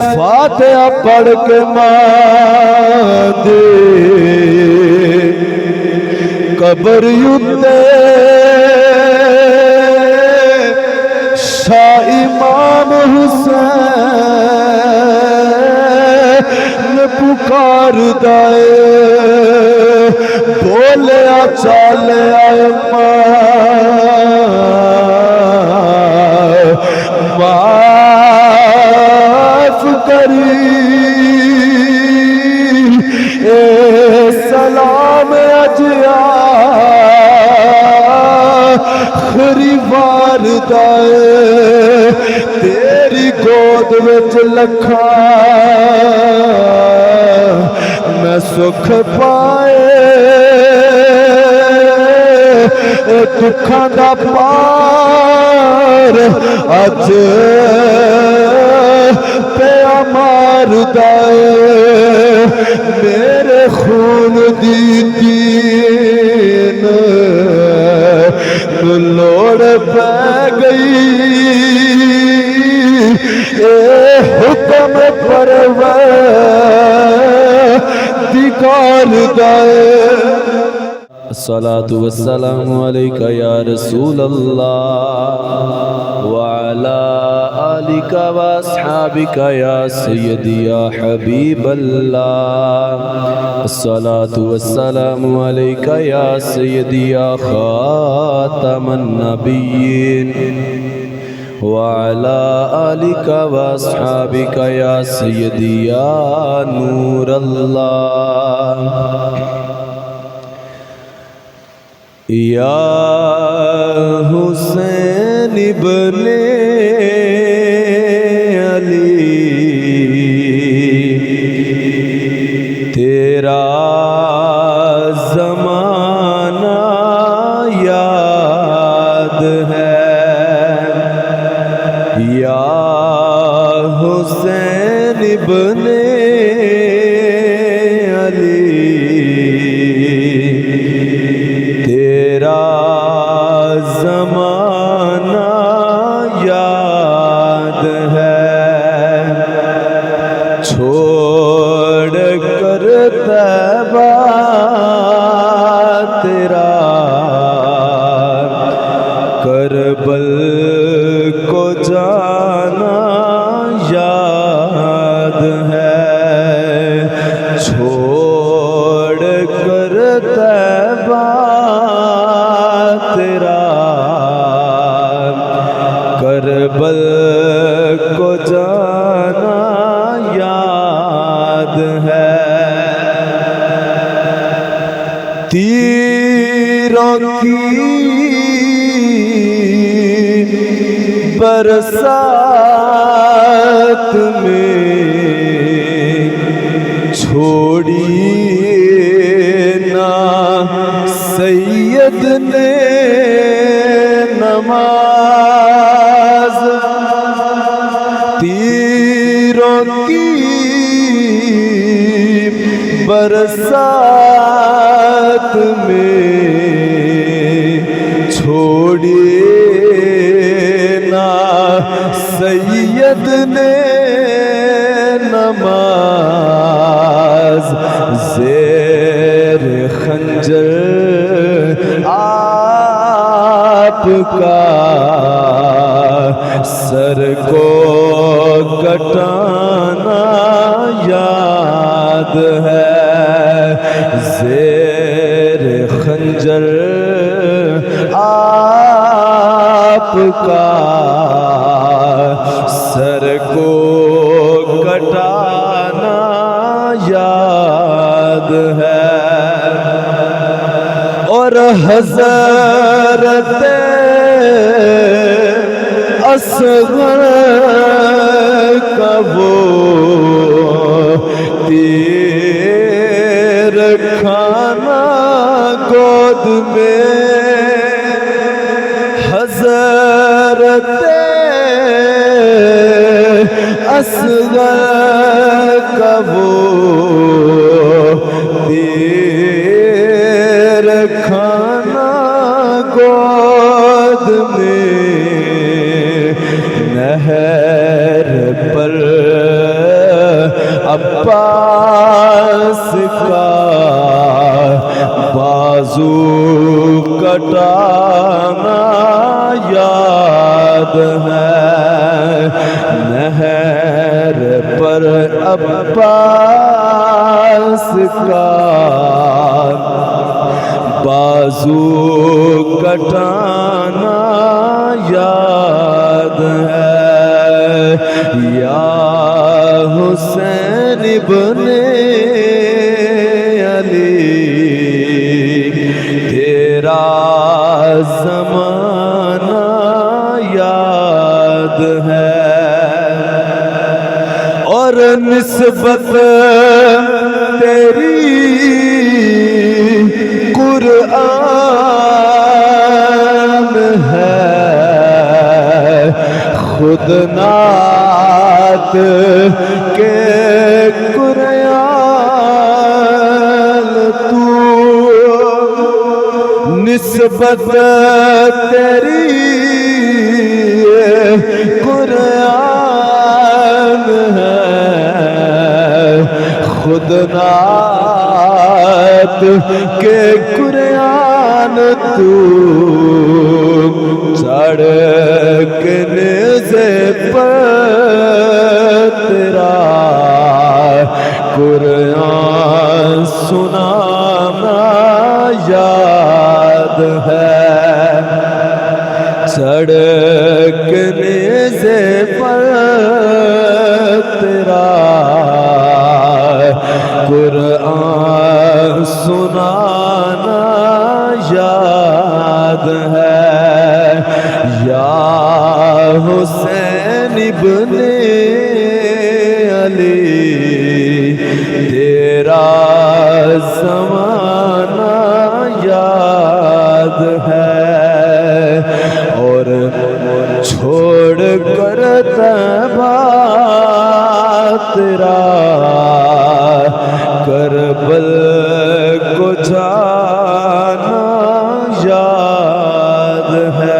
فاتحہ پڑھ کے ماں دے قبر یوتے شاہ امام حسین پکار دائے بولیا چالے آئے معاف کری اے سلام اجیا آخری بار دائے تیری گود وچ لکھا میں سکھ پائے دکھاں دا پار اج پیا مار دائے میرے خون دی دین لوڑ پہ گئی اے حکم پروردگار دائے الصلاة والسلام علیکہ یا رسول اللہ وعلا آلک واصحابک یا سیدی یا حبیب اللہ الصلاة والسلام علیکہ یا سیدی یا خاتم النبیین وعلا آلک واصحابک یا سیدی یا نور اللہ یا حسین ابن علی تیرا زمانہ یاد ہے یا حسین ابن زمانہ یاد ہے چھوڑ کر طیبہ تیرا کربل کو جانا یاد ہے چھوڑ کر طیبہ تیرا کربل کو جانا یاد ہے تیروں کی برسات میں چھوڑی نا سید نے نماز تیروں کی برسات میں چھوڑی نا سید نے نماز زیر خنجر آپ کا سر کو کٹانا یاد ہے زیر خنجر آپ کا سر کو کٹانا یاد ہے اور حضرت اصغر کا وہ تیر کھانا گود میں حضرت اصغر کا وہ تیر کھانا گود میں نہر پر عباس کا بازو کٹانا یاد ہے نہر پر عباس کا بازو کٹانا یاد ہے یا حسین ابن علی تیرا زمانہ یاد ہے اور نسبت تیری قرآن ہے خود نعت کے قرآن تو نسبت تیری قرآن ہے خود نعت کے قرآن تو چڑھ کے نیزے پر تیرا قرآن سنانا یاد ہے چڑھ کے نیزے پر تیرا قرآن سنانا یاد ہے یا حسین ابن علی تیرا زمانہ یاد ہے اور چھوڑ کر طیبہ تیرا کربل کو جانا یاد ہے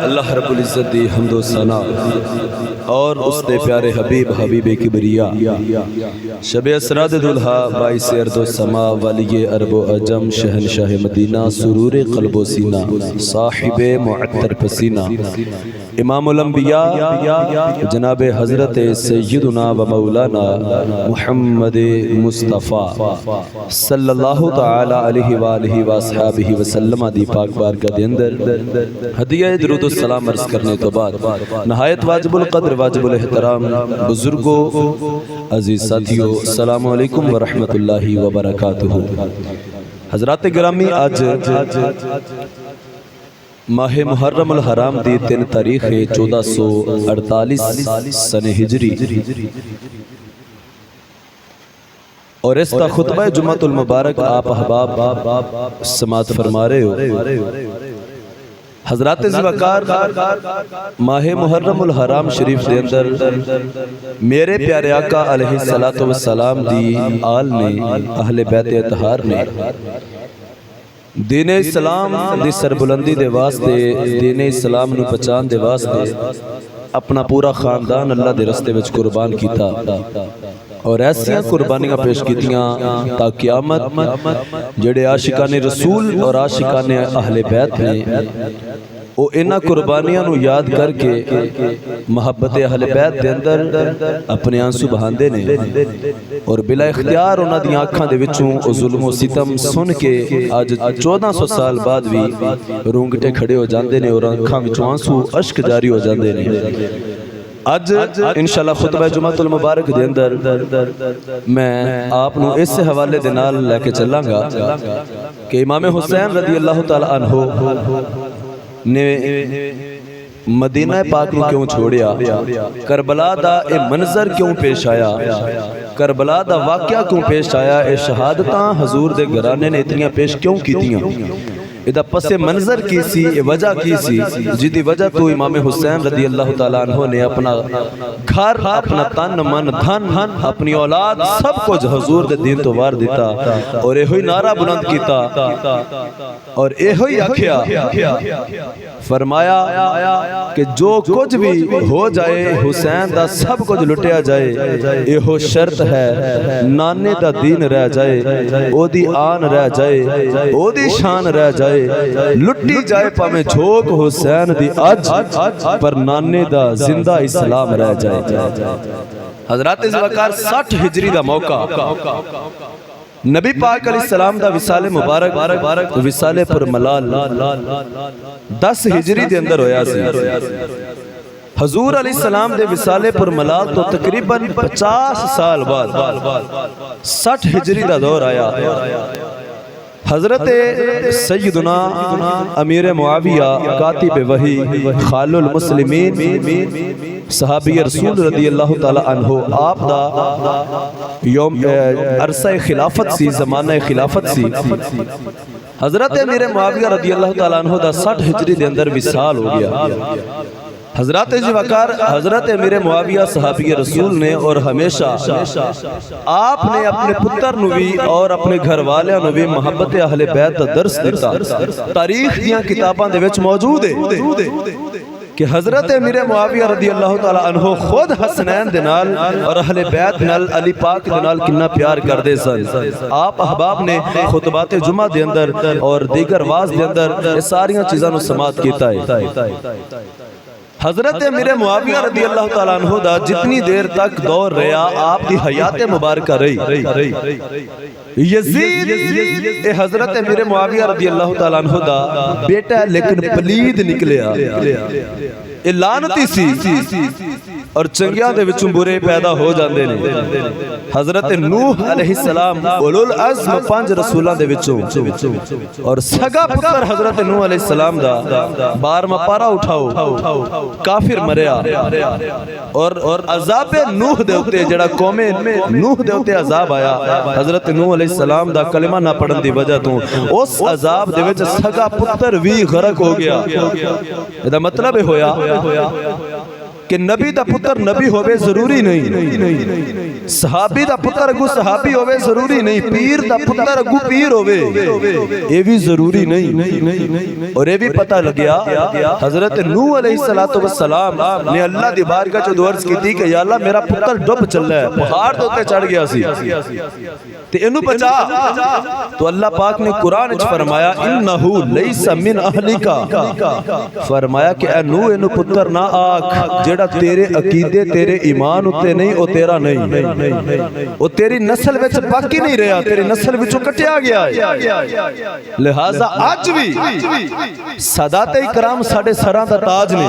اللہ رب العزت دی حمد و ثنا اور اس دے پیارے حبیب حبیب کبریا شب اسراد دلہا باعث ارض و سما ولی عرب و عجم شہنشاہ مدینہ سرور قلب و سینہ صاحب معطر پسینہ امام الانبیاء جناب حضرت سیدنا و مولانا محمد مصطفیٰ صلی اللہ تعالی علیہ وآلہ وآصحابہ وسلم دی پاک بارگاہ دے اندر ہدیہ درود السلام عرض کرنے تو بعد نہایت واجب القدر واجب الاحترام بزرگوں عزیز ساتھیوں السلام علیکم ورحمت اللہ وبرکاتہ حضرات گرامی آج ماہ محرم الحرام دی 3 تاریخ 1448 سن ہجری اور اس کا خطبہ جمعۃ المبارک آپ احباب سماعت فرما رہے ہو حضرات زوکار ماہ محرم الحرام شریف دے اندر میرے پیارے آقا علیہ السلام دی آل نے اہل بیت اطہار نے دین اسلام دی سربلندی دے واسطے دین اسلام نو پہچان دے واسطے اپنا پورا خاندان اللہ دے رستے وچ قربان کیتا اور ایسیاں قربانیاں پیش کیتیاں تا قیامت جڑے عاشقان رسول اور عاشقان اہل بیت نے وہ انہاں قربانیاں نو یاد کر کے محبت اہل بیت دے اندر اپنے آنسو بہاندے نے اور بلا اختیار انہاں دی آنکھاں دے وچوں او ظلم و ستم سن کے آج 1400 سال بعد بھی رونگٹے کھڑے ہو جاندے نے اور آنکھاں وچوں آنسو اشک جاری ہو جاندے نے آج انشاءاللہ خطبہ جمعۃ المبارک دے اندر میں آپ نو اس حوالے دے نال لے کے چلاں گا کہ امام حسین رضی اللہ تعالی عنہ نے مدینہ پاک نو کیوں چھوڑیا کربلا دا اے منظر کیوں پیش آیا کربلا دا واقعہ کیوں پیش آیا اے شہادتاں حضور دے گھرانے نے اتنیاں پیش کیوں کیتیاں ਇਹਦਾ ਪਸੇ ਮੰਜ਼ਰ ਕੀ ਸੀ, ਇਹ ਵਜ੍ਹਾ ਕੀ ਸੀ ਜਿਹਦੀ ਵਜ੍ਹਾ ਤੋਂ ਇਮਾਮ ਹੁਸੈਨ ਰضی اللہ تعالیٰ عنہ نے اپنا گھر، اپنا تن من دھن، اپنی اولاد سب کچھ حضور دے دین تو وار دیتا اور یہ ہوئی نعرہ بلند کیتا اور یہ ہوئی آکھیا فرمایا کہ جو کچھ بھی ہو جائے حسین دا سب کچھ لٹیا جائے، یہ ہو شرط ہے نانے دا دین رہ جائے، او دی آن رہ جائے، او دی شان رہ جائے، لٹی جائے پامیں جھوک حسین دی اج پر نانے دا زندہ اسلام رہ جائے۔ حضرات ذوالفقار 60 ہجری دا موقع، نبی پاک علیہ السلام دا وصال مبارک وصال پر ملال 10 ہجری دے اندر ہویا سی۔ حضور علیہ السلام دے وصال پر ملال تو تقریباً 50 سال بعد 60 ہجری دا دور آیا۔ حضرت سیدنا امیر معاویہ کاتب وحی خال المسلمین صحابی رسول رضی اللہ تعالیٰ عنہ آپ دا یوم عرصہ خلافت سی، زمانہ خلافت سی۔ حضرت امیر معاویہ رضی اللہ تعالیٰ عنہ دا 60 ہجری دے اندر وصال ہو گیا۔ حضرات ذوالفقار حضرت امیر معاویہ صحابی رسول نے اور ہمیشہ آپ نے اپنے پتر نوی اور اپنے گھر والیاں نوی محبت اہل بیت دا درس دیتا۔ تاریخ دیاں کتاباں دے وچ موجود ہے کہ حضرت امیر معاویہ رضی اللہ تعالیٰ عنہ خود حسنین دے نال اور اہل بیت نال علی پاک دے نال کنا پیار کر دے سن۔ آپ احباب نے خطبات جمعہ دے اندر اور دیگر واز دے اندر یہ ساریاں چیزاں نو سماعت کیتا ہے۔ حضرت امیر معاویہ رضی اللہ تعالیٰ عنہ دا جتنی دیر تک دور رہا آپ دی حیات مبارکہ رہی۔ یزید اے حضرت امیر معاویہ رضی اللہ تعالیٰ عنہ دا بیٹا ہے لیکن پلید نکلیا، اے لعنتی سی اور چنگیاں دے وچوں برے پیدا ہو جاندے نے۔ حضرت نوح علیہ السلام اولو العزم 5 رسولاں دے وچوں اور سگا پتر حضرت نوح علیہ السلام دا 12واں پارا اٹھاؤ کافر مریا اور عذاب نوح دے اوتے جڑا قوم نوح دے اوتے عذاب آیا حضرت نوح علیہ السلام دا کلمہ نہ پڑھن دی وجہ تو اس عذاب دے وچ سگا پتر بھی غرق ہو گیا۔ ادا مطلب ہویا کہ نبی دا پتر نبی ہوئے ضروری نہیں، صحابی دا پتر اگو صحابی ہوئے ضروری نہیں، پیر دا پتر اگو پیر ہوئے یہ بھی ضروری نہیں۔ اور یہ بھی پتہ لگیا حضرت نوح علیہ السلام نے اللہ دی بارگاہ چو دعا کی تھی کہ یا اللہ میرا پتر ڈوب چل رہا ہے، پہاڑ دوتے چڑھ گیا سی تے انہوں بچا، تو اللہ پاک نے قرآن اچھ فرمایا انہو لیس من اہلکا، فرمایا کہ اے نوح انہوں پتر نہ آکھ جڑا تیرے عقیدے تیرے ایمان ہوتے نہیں او تیرا نہیں، او تیری نسل وچ باقی نہیں رہا، تیری نسل وچ کٹیا گیا ہے۔ لہذا آج بھی سادات اکرام ساڑھے سراں دا تاج نے،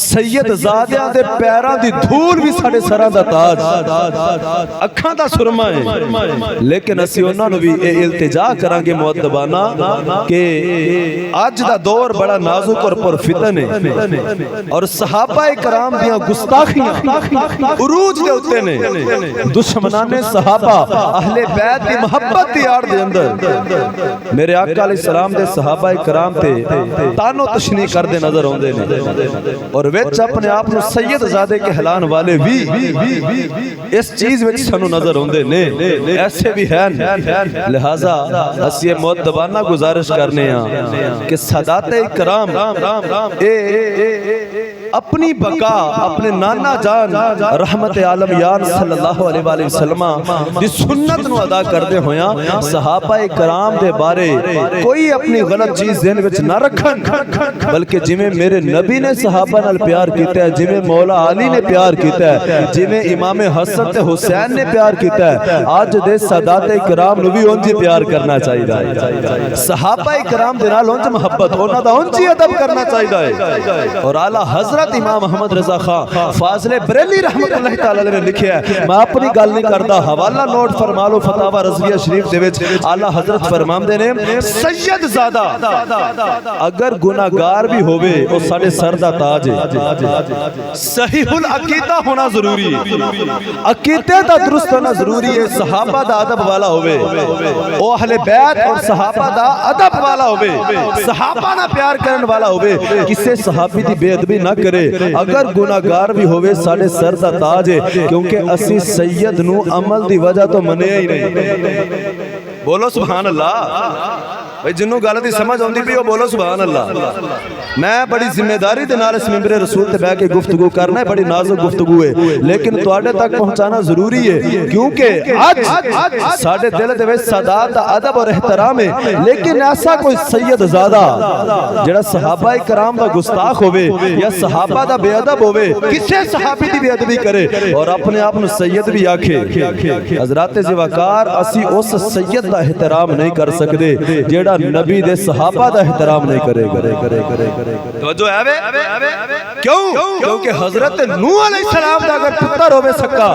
سید زادیاں دے پیراں دی دھول بھی ساڑھے سراں دا تاج، اکھاں دا سرما ہے، لیکن اسی انہاں نو بھی اے التجا کرانگے مؤدبانہ کہ آج دا دور بڑا نازک اور پر فتن ہے اور صحابہ کرام دیاں گستاخیاں عروج دے ہوتے نے، دشمنان صحابہ اہل بیت دی محبت دی آڑ دے اندر میرے آقا علیہ السلام دے صحابہ کرام تے تانو تشنی کر دے نظر ہوندے نے اور وچ اپنے آپ نو سید زادے کے حلان والے بھی اس چیز وچ سنو نظر ہوندے نے، ایسے بھی ہیں۔ لہذا اسی مؤدبانہ گزارش کرنے ہیں کہ سادات کرام اپنی بقا اپنے نانا جان رحمت عالم یار صلی اللہ علیہ وآلہ وسلم دی سنت نو ادا کردے ہویاں صحابہ کرام دے بارے کوئی اپنی غلط چیز ذہن وچ نہ رکھن، بلکہ جویں میرے نبی نے صحابہ نال پیار کیتا ہے، جویں مولا علی نے پیار کیتا ہے، جویں امام حسن تے حسین نے پیار کیتا ہے، آج دے سادات کرام نو بھی اونجی پیار کرنا چاہیے، صحابہ کرام دے نال اونج محبت انہاں دا اونجی ادب کرنا چاہیے اور اعلیٰ حضرت حضرت امام محمد رضا خان فاضل بریلی رحمت اللہ تعالی علیہ نے لکھیا ہے، میں اپنی گل نہیں کردا، حوالہ نوٹ فرما لو فتاوی رضویہ شریف دے وچ اعلی حضرت فرماندے نے سید زادہ اگر گناہگار بھی ہوئے او ساڈے سر دا تاج ہے، صحیح العقیدہ ہونا ضروری ہے، عقیدے دا درست ہونا ضروری ہے، صحابہ دا ادب والا ہوئے، او اہل بیت اور صحابہ دا ادب والا ہوئے، صحابہ نہ پیار کرن والا ہوئے، کسے صحابی دی بے ادبی نہ کرے، اگر گناہگار بھی ہوئے ساڈے سر دا تاج ہے، کیونکہ اسی سید نو عمل دی وجہ تو منیا ہی نہیں۔ بولو سبحان اللہ، جنہوں غلطی سمجھ ہوندی بھی ہو بولو سبحان اللہ۔ میں بڑی ذمہ داری دے نال اس ممبر رسول تے بیٹھ کے گفتگو کرنا ہے، بڑی نازک گفتگو ہے، لیکن تواڈے تک پہنچانا ضروری ہے، کیونکہ آج ساڈے دل دے وچ سادات ادب اور احترام ہے، لیکن ایسا کوئی سید زادہ جڑا صحابہ کرام دا گستاخ ہوئے یا صحابہ دا بے ادب ہوئے، کسے صحابی دی بے ادبی کرے اور اپنے آپ نو سید بھی آکھے، حضرات ذوقار اسی اس سید دا احترام نہیں کر سکدے جیڑا نبی دے صحابہ دا احترام نہیں کرے گا۔ توجہ ہے بے؟ کیوں؟ کیونکہ حضرت نوح علیہ السلام دا اگر پتر ہوئے سکا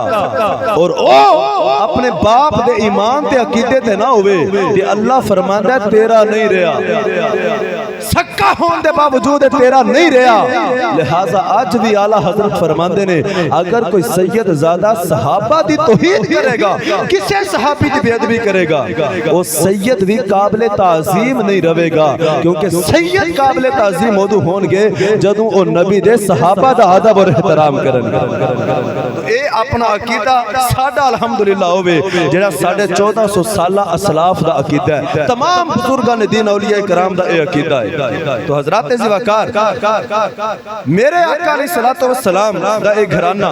اور او اپنے باپ دے ایمان تے عقیدے تے نہ ہوئے تے اللہ فرماندا ہے تیرا نہیں رہا، سکا ہون دے باوجود تیرا نہیں رہا۔ لہذا آج بھی اعلیٰ حضرت فرماندے نے اگر کوئی سید زادہ صحابہ دی توہین کرے گا، کسے صحابی دی بے ادبی کرے گا، وہ سید بھی قابل تعظیم نہیں رہے گا، کیونکہ سید قابل تعظیم موضوع ہون گے جدوں او نبی دے صحابہ دا ادب اور احترام کرن گے۔ اے اپنا عقیدہ ساڈا الحمدللہ ہوئے جڑا 1450 سالہ اسلاف دا عقیدہ ہے، تمام بزرگان دین اولیاء کرام دا اے عقیدہ ہے۔ تو حضرات ذوقار میرے آقا علیہ الصلوۃ والسلام دا اے گھرانہ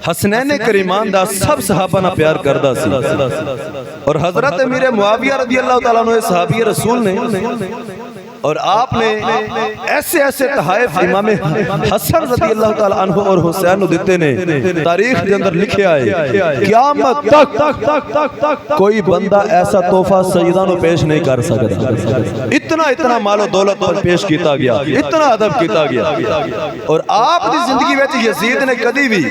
حسنین کریمان دا سب صحابہ نہ پیار کردہ سی، اور حضرت امیر معاویہ رضی اللہ تعالیٰ عنہ صحابی رسول نے اور آپ نے ایسے ایسے تحائف امام حسن رضی اللہ تعالیٰ عنہ اور حسین نو دیتے نے، تاریخ دے اندر لکھے آئے قیامت تک کوئی بندہ ایسا تحفہ سیدہ نو پیش نہیں کر سکتا، اتنا مال و دولت پر پیش کیتا گیا، اتنا ادب کیتا گیا، اور آپ دی زندگی وچ یزید نے کدی بھی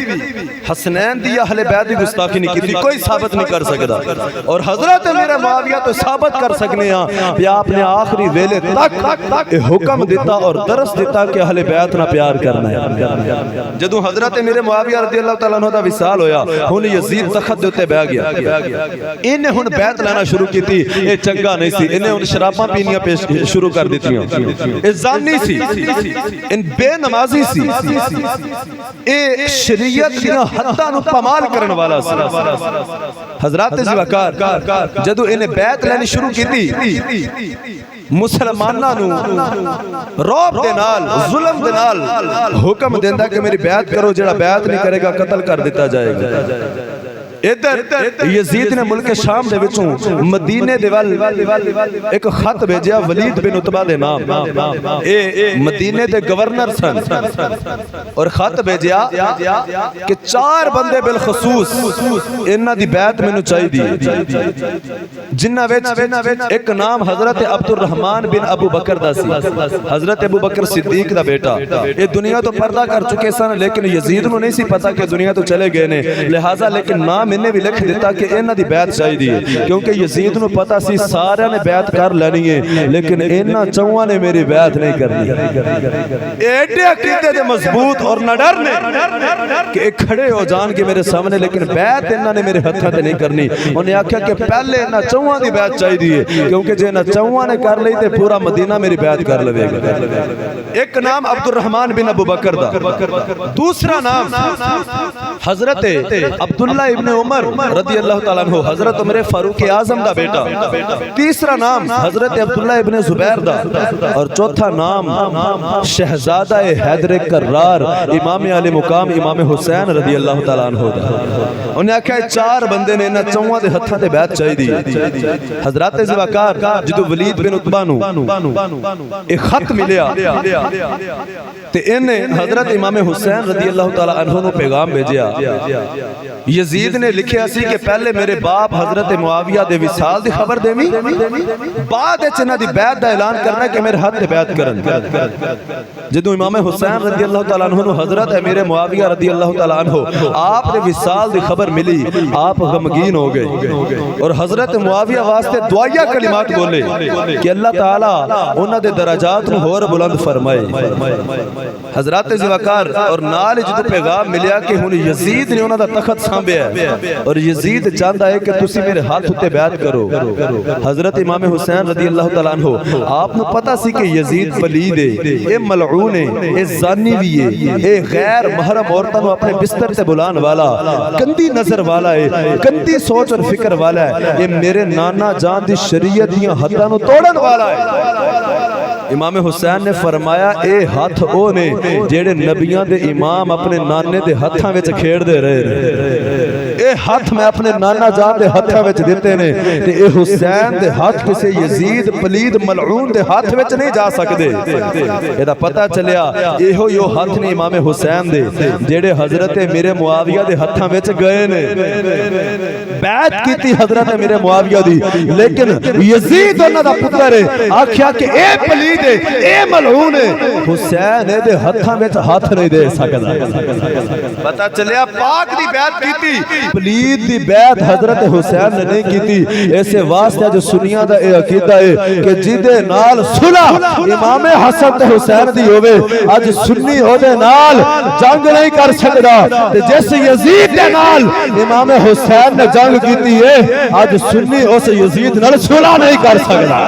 حسنین دی اہل بیت دی گستاخی نہیں کی، کوئی ثابت نہیں کر سکتا، اور حضرت امیر معاویہ تو ثابت کر سکنے ہیں کہ آپ نے آخری ویلے تک حکم دیتا اور درس دیتا کہ اہل بیت نہ پیار کرنا ہے۔ جدو حضرت امیر معاویہ رضی اللہ تعالیٰ عنہ دا وصال ہویا، ہن یزید تخت دیتے بہ گیا، انہیں ہن بیت لینا شروع کی تھی، اے چنگا نہیں سی، انہیں ہن شراباں پینیاں شروع کر دیتی ہیں، اے زانی سی، ان بے نمازی سی، اے شریعت دیاں حداں نو پامال کرن والا سی۔ حضرات ذوقار جدو انہیں بیت لینی شروع کی تھی، مسلمانہ نو روب دے نال ظلم دے نال حکم دیندہ کہ میری بیعت کرو، جڑا بیعت نہیں کرے گا قتل کر دیتا جائے گا۔ ادھر یزید نے ملک شام دے وچوں مدینے دے وال ایک خط بھیجیا ولید بن عتبہ دے نام، اے مدینے دے گورنر سن، اور خط بھیجیا کہ 4 بندے بالخصوص انہاں دی بیعت مینوں چاہیے، جنہاں وچ ایک نام حضرت عبد الرحمن بن ابو بکر دا سی، حضرت ابو بکر صدیق دا بیٹا، یہ دنیا تو پردہ کر چکے سن، لیکن یزید نو نہیں سی پتا کہ دنیا تو چلے گئے نے، لہٰذا لیکن نام انہیں بھی لکھ دیتا کہ انہاں دی بیعت چاہیے، کیونکہ یزید نو پتا سی سارے نے بیعت کر لینی ہے، لیکن انہاں چوہاں نے میری بیعت نہیں کرنی۔ ایڈے عقیدے دے مضبوط اور نہ ڈر نے کہ ایک کھڑے ہو جان کے میرے سامنے، لیکن بیعت انہاں نے میرے ہتھاں تے نہیں کرنی۔ انہیں آکھیا کہ پہلے انہاں چوہاں دی بیعت چاہیے، کیونکہ جے انہاں چوہاں نے کر لئی تے پورا مدینہ میری بیعت کر لے گا۔ ایک نام عبد الرحمن بن ابو بکر دا، دوسرا نام حضرت عبداللہ ابن عمر رضی اللہ تعالیٰ عنہ، حضرت عمر فاروق اعظم دا بیٹا، تیسرا نام حضرت عبداللہ ابن زبیر دا، اور چوتھا نام شہزادہ حیدر کرار امام علی مقام امام حسین رضی اللہ تعالیٰ عنہ دا۔ انہیں آکھا 4 بندے نے انہاں چوہاں دے ہتھاں تے بیعت چاہیے۔ حضرات ذوقار جدو ولید بن عتبہ نو ایک خط ملیا تے انہیں حضرت امام حسین رضی اللہ تعالیٰ عنہ نو پیغام بھیجیا، یزید نے لکھیا سی کہ پہلے میرے باپ حضرت معاویہ دے وصال دی خبر دیویں بعد وچ انہاں دی بیعت دا اعلان کرنا کہ میرے ہاتھ تے بیعت کرن جدوں امام حسین رضی اللہ تعالیٰ عنہ نو حضرت امیر معاویہ رضی اللہ تعالیٰ عنہ آپ دے وصال دی خبر ملی آپ غمگین ہو گئے اور حضرت معاویہ واسطے دعائیہ کلمات بولے کہ اللہ تعالیٰ انہاں دے درجات نو ہور بلند فرمائے حضرات زوکار اور نال جدوں پیغام ملیا کہ ہن یزید نے انہاں دا تخت سانبیا ہے اور یزید چاہتا ہے کہ تسی میرے ہاتھ اتے بیعت کرو حضرت امام حسین رضی اللہ تعالیٰ عنہ آپ نو پتہ سی کہ یزید پلید ہے اے ملعون ہے اے زانی بھی ہے اے غیر محرم عورتاں نو اپنے بستر سے بلان والا گندی نظر والا ہے گندی سوچ اور فکر والا ہے اے میرے نانا جان دی شریعت دیاں حداں نو توڑن والا ہے امام حسین نے فرمایا اے ہاتھ او نے جیڑے نبیاں دے امام اپنے نانے دے ہتھاں وچ کھیڑ دے رہے اے ہاتھ میں اپنے نانا جان دے ہتھاں وچ دیتے نے تے اے حسین دے ہاتھ کسے یزید پلید ملعون دے ہاتھ وچ نہیں جا سکدے اے دا پتہ چلیا ایہو یو ہاتھ نے امام حسین دے جیڑے حضرت میرے معاویہ دے ہتھاں وچ گئے نے بیعت کیتی حضرت میرے معاویہ دی لیکن یزید انہاں دا پتر ہے آکھیا کہ اے پلید اے ملعون حسین اے دے ہتھاں وچ ہاتھ نہیں دے سکدا پتہ چلیا پاک دی بیعت کیتی پلید دی بیعت حضرت حسین نے نہیں کیتی ایسے واسطہ جو سنیاں دا اے عقیدہ ہے کہ جدے نال صلح امام حسن تے حسین دی ہوے اج سنی ہو دے نال جنگ نہیں کر سکدا تے جس یزید دے نال امام حسین نے جنگ کیتی ہے اج سنی اس یزید نال صلح نہیں کر سکدا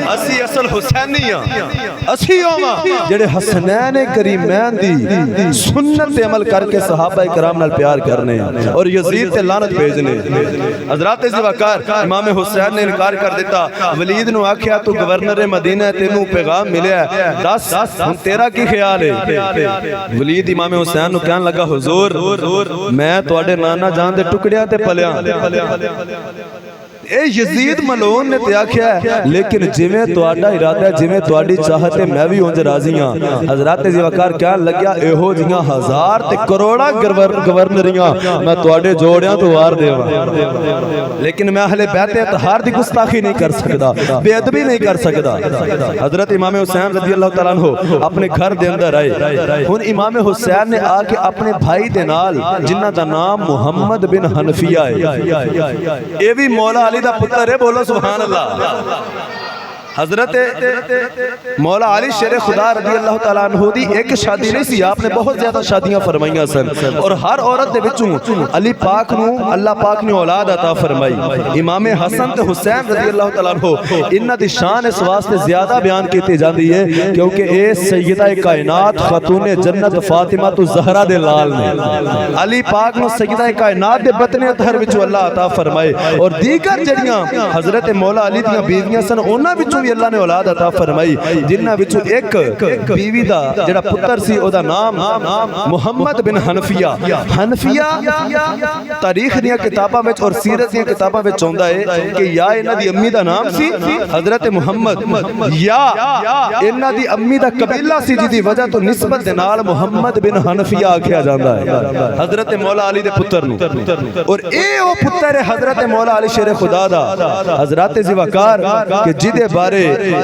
اسی اصل حسینی ہاں اسی ہوواں جڑے حسنین کریمین دی سنت عمل کر کے صحابہ کرام نال پیار کرنے اور یزید تے لعنت بھیجنے حضرات زوکار امام حسین نے انکار کر دیتا ولید نو آکھیا تو گورنر مدینہ تینوں پیغام ملیا ہے دس ہن تیرا کی خیال ہے ولید امام حسین نو کہن لگا حضور میں تواڈے نانا جان دے ٹکڑیاں تے پلیاں اے یزید ملعون نے تے آکھیا ہے لیکن جویں تواڈا ارادہ ہے جویں تواڈی چاہت ہے میں بھی اونج راضی ہاں حضرات زوکار کہن لگیا ایہو جیاں ہزار تے کروڑاں گورنریاں میں تواڈے جوڑیاں تو وار دیواں لیکن میں اہل بیت اطہار دی گستاخی نہیں کر سکدا بے ادبی نہیں کر سکدا حضرت امام حسین رضی اللہ تعالیٰ عنہ اپنے گھر دے اندر آئے ہن امام حسین نے آ کے اپنے بھائی دے نال جنہاں دا نام محمد بن حنفیہ ہے اے بھی مولا علی دا پتر ہے بولو سبحان اللہ حضرت مولا علی شیر خدا رضی اللہ تعالیٰ عنہ دی ایک شادی نہیں سی آپ نے بہت زیادہ شادیاں فرمائیاں سن اور ہر عورت دے وچوں علی پاک نو اللہ پاک نے اولاد عطا فرمائی امام حسن تے حسین رضی اللہ تعالیٰ عنہ انہاں دی شان اس واسطے زیادہ بیان کیتی جاندی ہے کیونکہ اے سیدہ کائنات خاتون جنت فاطمہ الزہرا دے لال نے علی پاک نو سیدہ کائنات دے بطن اطہر وچوں اللہ عطا فرمائے اور دیگر جڑیاں حضرت مولا علی دیاں بیویاں سن انہاں وچوں اللہ نے اولاد عطا فرمائی جنہاں وچوں ایک بیوی دا جڑا پتر سی او دا نام محمد بن حنفیہ تاریخ دیاں کتاباں وچ اور سیرت دیاں کتاباں وچ ہوندا ہے کہ یا انہاں دی امی دا نام سی حضرت محمد یا انہاں دی امی دا قبیلہ سی جی دی وجہ تو نسبت دے نال محمد بن حنفیہ آکھیا جاندا ہے حضرت مولا علی دے پتر نو اور اے او پتر ہے حضرت مولا علی شیر خدا دا حضرات زوکار کہ جدے بارے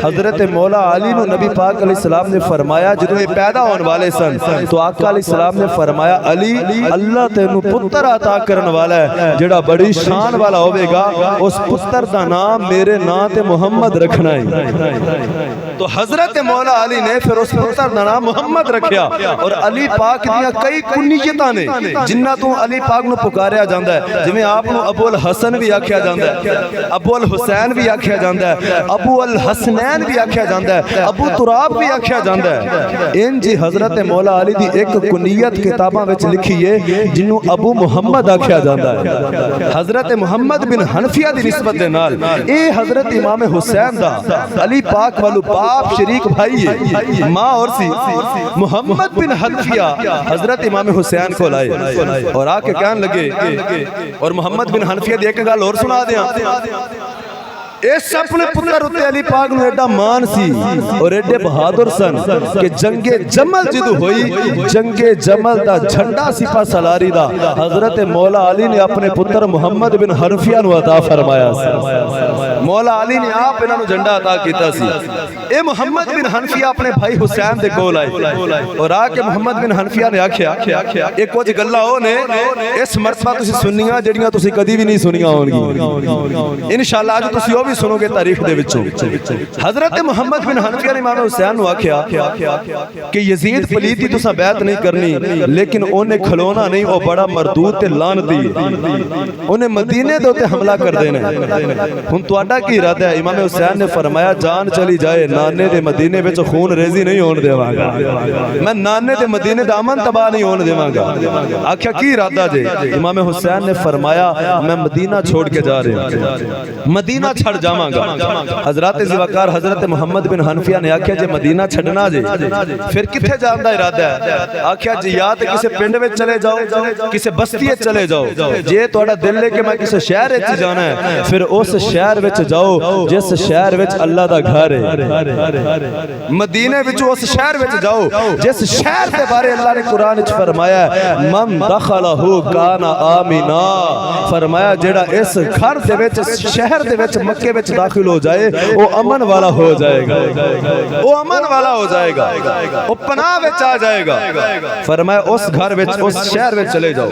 حضرت مولا علی نو نبی پاک علیہ السلام نے فرمایا جدوں یہ پیدا ہون والے سن تو آقا علیہ السلام نے فرمایا علی اللہ تینو پتر عطا کرن والا ہے جڑا بڑی شان والا ہوے گا اس پتر دا نام میرے نام تے محمد رکھنا ہے تو حضرت مولا علی نے پھر اس پتر دا نام محمد رکھیا اور علی پاک دیاں کئی کنیتاں نے جنہاں تو علی پاک نو پکاریا جاندا ہے جویں آپ نو ابو الحسن بھی آکھیا جاندا ہے ابو الحسین بھی آکھیا جاندا ہے ابو الحسنین بھی آکھیا جاندا ہے ابو تراب بھی آکھیا جاندا ہے ان جی حضرت مولا علی دی ایک کنیت کتاباں وچ لکھی ہے جنوں ابو محمد آکھیا جاندا ہے حضرت محمد بن حنفیہ دی نسبت دے نال اے حضرت امام حسین دا علی پاک والو باپ شریک بھائی ہے ماں اور سی محمد بن حنفیہ حضرت امام حسین کو لائے اور آ کے کہنے لگے اور محمد بن حنفیہ دی ایک گل اور سنا دیاں اس اپنے پتر اتے علی پاک نو ایڈا مان سی اور ایڈے بہادر سن کہ جنگ جمل جدو ہوئی جنگ جمل دا جھنڈا سپا سالاری دا حضرت مولا علی نے اپنے پتر محمد بن حنفیہ نو عطا فرمایا سی مولا علی نے آپ انہاں نو جھنڈا عطا کیتا سی اے محمد بن حنفیہ اپنے بھائی حسین دے کول آئے اور آ کے محمد بن حنفیہ نے آکھیا ایک کچھ گلاں او نے اس مرتبہ تسی سنیاں جڑیاں تسی کدی بھی نہیں سنیاں ہون گی انشاءاللہ اج تسی او بھی سنو گے تاریخ دے وچوں حضرت محمد بن حنفیہ نے امام حسین نو آکھیا کہ یزید پلیتی تساں بیعت نہیں کرنی لیکن اونے کھلونا نہیں او بڑا مردود تے لعنتی اونے مدینے دے تے حملہ کر دینا ہن تہاڈا کی ارادہ ہے امام حسین نے فرمایا جان چلی جائے نانے دے مدینے وچ خون ریزی نہیں ہون دیواں گا میں نانے دے مدینے دا امن تباہ نہیں ہون دیواں گا آکھیا کی ارادہ جے امام حسین نے فرمایا میں مدینہ چھوڑ کے جا رہا ہوں مدینہ چھڑ جاواں گا حضرات ذوالفقار حضرت محمد بن حنفیہ نے آکھیا جے مدینہ چھڑنا جے پھر کتھے جان دا ارادہ ہے آکھیا جی یا تے کسے پنڈ وچ چلے جاؤ کسے بستی وچ چلے جاؤ جے تہاڈا دل لے کہ میں کسے شہر وچ جانا ہے پھر اس شہر وچ جاؤ جس شہر وچ اللہ دا گھر ہے مدینے وچ اس شہر وچ جاؤ جس شہر دے بارے اللہ نے قرآن وچ فرمایا ہے من دخلہ کان آمنا فرمایا جیڑا اس گھر دے وچ شہر دے وچ مکے وچ داخل ہو جائے وہ امن والا ہو جائے گا وہ امن والا ہو جائے گا وہ پناہ وچ آ جائے گا فرمایا اس گھر وچ اس شہر وچ چلے جاؤ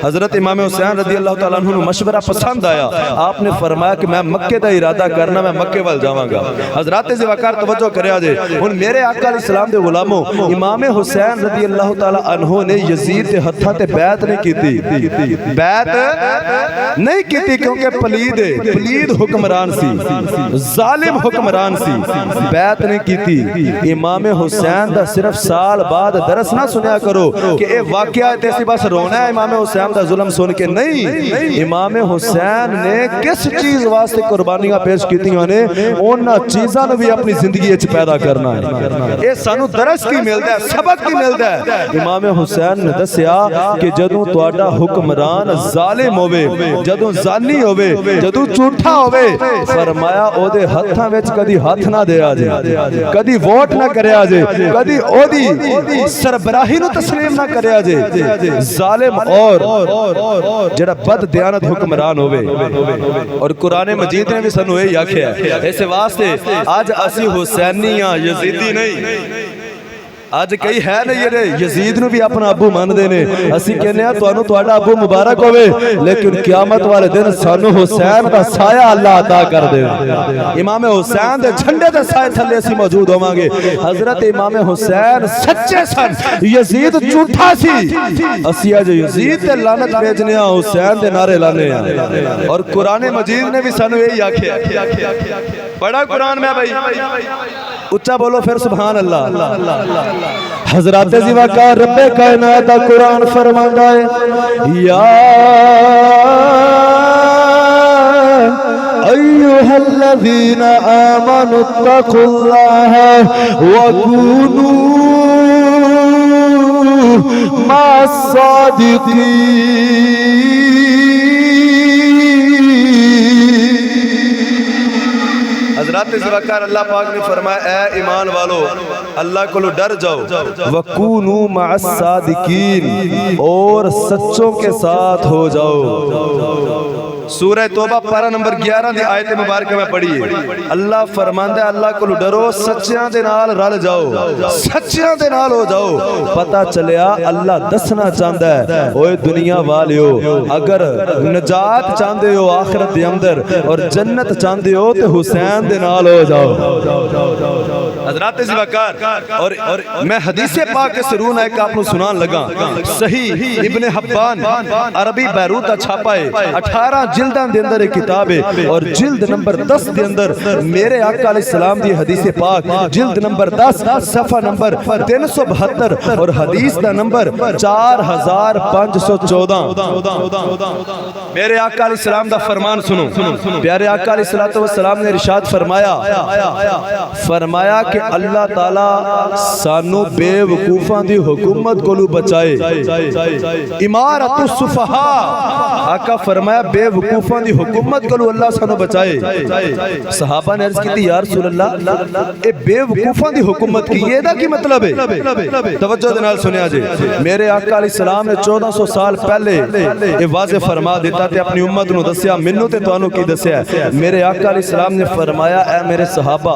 حضرت امام حسین رضی اللہ تعالیٰ عنہ مشورہ پسند آیا آپ نے فرمایا کہ میں مکے دا ارادہ کرنا میں مکے وال جاواں گا حضرات ذوالفقار توجہ کریا جے ہن میرے آقا علیہ السلام دے غلاموں امام حسین رضی اللہ تعالیٰ عنہ نے یزید دے ہتھاں تے بیعت نہیں کیتی بیعت نہیں کیتی کیونکہ پلید حکمران سی ظالم حکمران سی بیعت نہیں کیتی امام حسین دا صرف سال بعد درس نہ سنیا کرو کہ اے واقعہ ہے تیسی بس رونا ہے امام حسین دا ظلم سن کے نہیں امام حسین نے کس چیز واسطے قربانیاں پیش کیتیاں نے اونا چیزاں نو بھی اپنی زندگی وچ پیدا کرنا ہے اے سانو درس کی ملدا ہے سبق کی ملدا ہے امام حسین نے دسیا کہ جدوں تہاڈا حکمران ظالم ہوے جدوں زانی ہوے جدوں جھوٹا ہوے فرمایا او دے ہتھاں وچ کدی ہاتھ نہ دیا جے کدی ووٹ نہ کریا جے کدی او دی سربراہی نو تسلیم نہ کریا جے ظالم اور جڑا بد دیانت حکمران ہوے اور قرآن مجید نے بھی سانو یہی آکھیا ہے اس واسطے آج اسی حسینی یا یزیدی نہیں آج کئی ہے نہیں یہ یزید نو بھی اپنا ابو مان دے نے اسی کہنے ہیں توانو تہاڈا ابو مبارک ہوئے لیکن قیامت والے دن سانو حسین دا سایہ اللہ عطا کر دے امام حسین دے جھنڈے دے سائے تھلے اسی موجود ہوواں گے حضرت امام حسین سچے سن یزید جھوٹا سی اسی اج یزید تے لعنت بھیجنے ہاں حسین دے نعرے لانے ہیں اور قرآن مجید نے بھی سانو یہی آکھیا بڑا قرآن میں بھائی اچھا بولو پھر سبحان اللہ حضرات ذوالفقار رب کائنات دا قرآن فرماندا ہے یا ایھا الذین آمنوا اتقوا اللہ وکونوا مع الصادقین حضرات ذوالفقار اللہ پاک نے فرمایا اے ایمان والو اللہ کو ڈر جاؤ وَكُونُوا مَعَ الصَّادِقِينَ اور سچوں کے ساتھ ہو جاؤ سورہ توبہ پارہ نمبر 11 دی آیت مبارکہ میں پڑھی ہے اللہ فرماندا ہے اللہ کو ڈرو سچیاں دے نال رل جاؤ سچیاں دے نال ہو جاؤ پتہ چلیا اللہ دسنا چاہندا ہے اوے دنیا والیو اگر نجات چاہندے ہو آخرت دے اندر اور جنت چاہندے ہو تے حسین دے نال ہو جاؤ حضرات ذوالفقار اور میں حدیث پاک کے سرون ہے کہ آپ کو سنان لگا صحیح ابن حبان عربی بیروت چھاپا ہے 18 جلدان دے اندر ایک کتاب ہے اور جلد نمبر 10 دے اندر میرے آقا علیہ السلام دی حدیث پاک جلد نمبر 10 صفحہ نمبر 372 اور حدیث دا نمبر 4514 میرے آقا علیہ السلام دا فرمان سنو پیارے آقا علیہ السلام نے ارشاد فرمایا کہ اللہ تعالی سانو بے وقوفاں دی حکومت کولو بچائے. امارت السفہاء آقا فرمایا بے وقوفاں دی حکومت کولو اللہ سانو بچائے. صحابہ نے عرض کی تھی یا رسول اللہ اے بے وقوفاں دی حکومت کی یہ دا کی مطلب ہے؟ توجہ دنال سنیا جی. میرے آقا علیہ السلام نے 1400 سال پہلے یہ واضح فرما دیتا تے اپنی امت نو دسیا منو تے توانو کی دسیا ہے. میرے آقا علیہ السلام نے فرمایا اے میرے صحابہ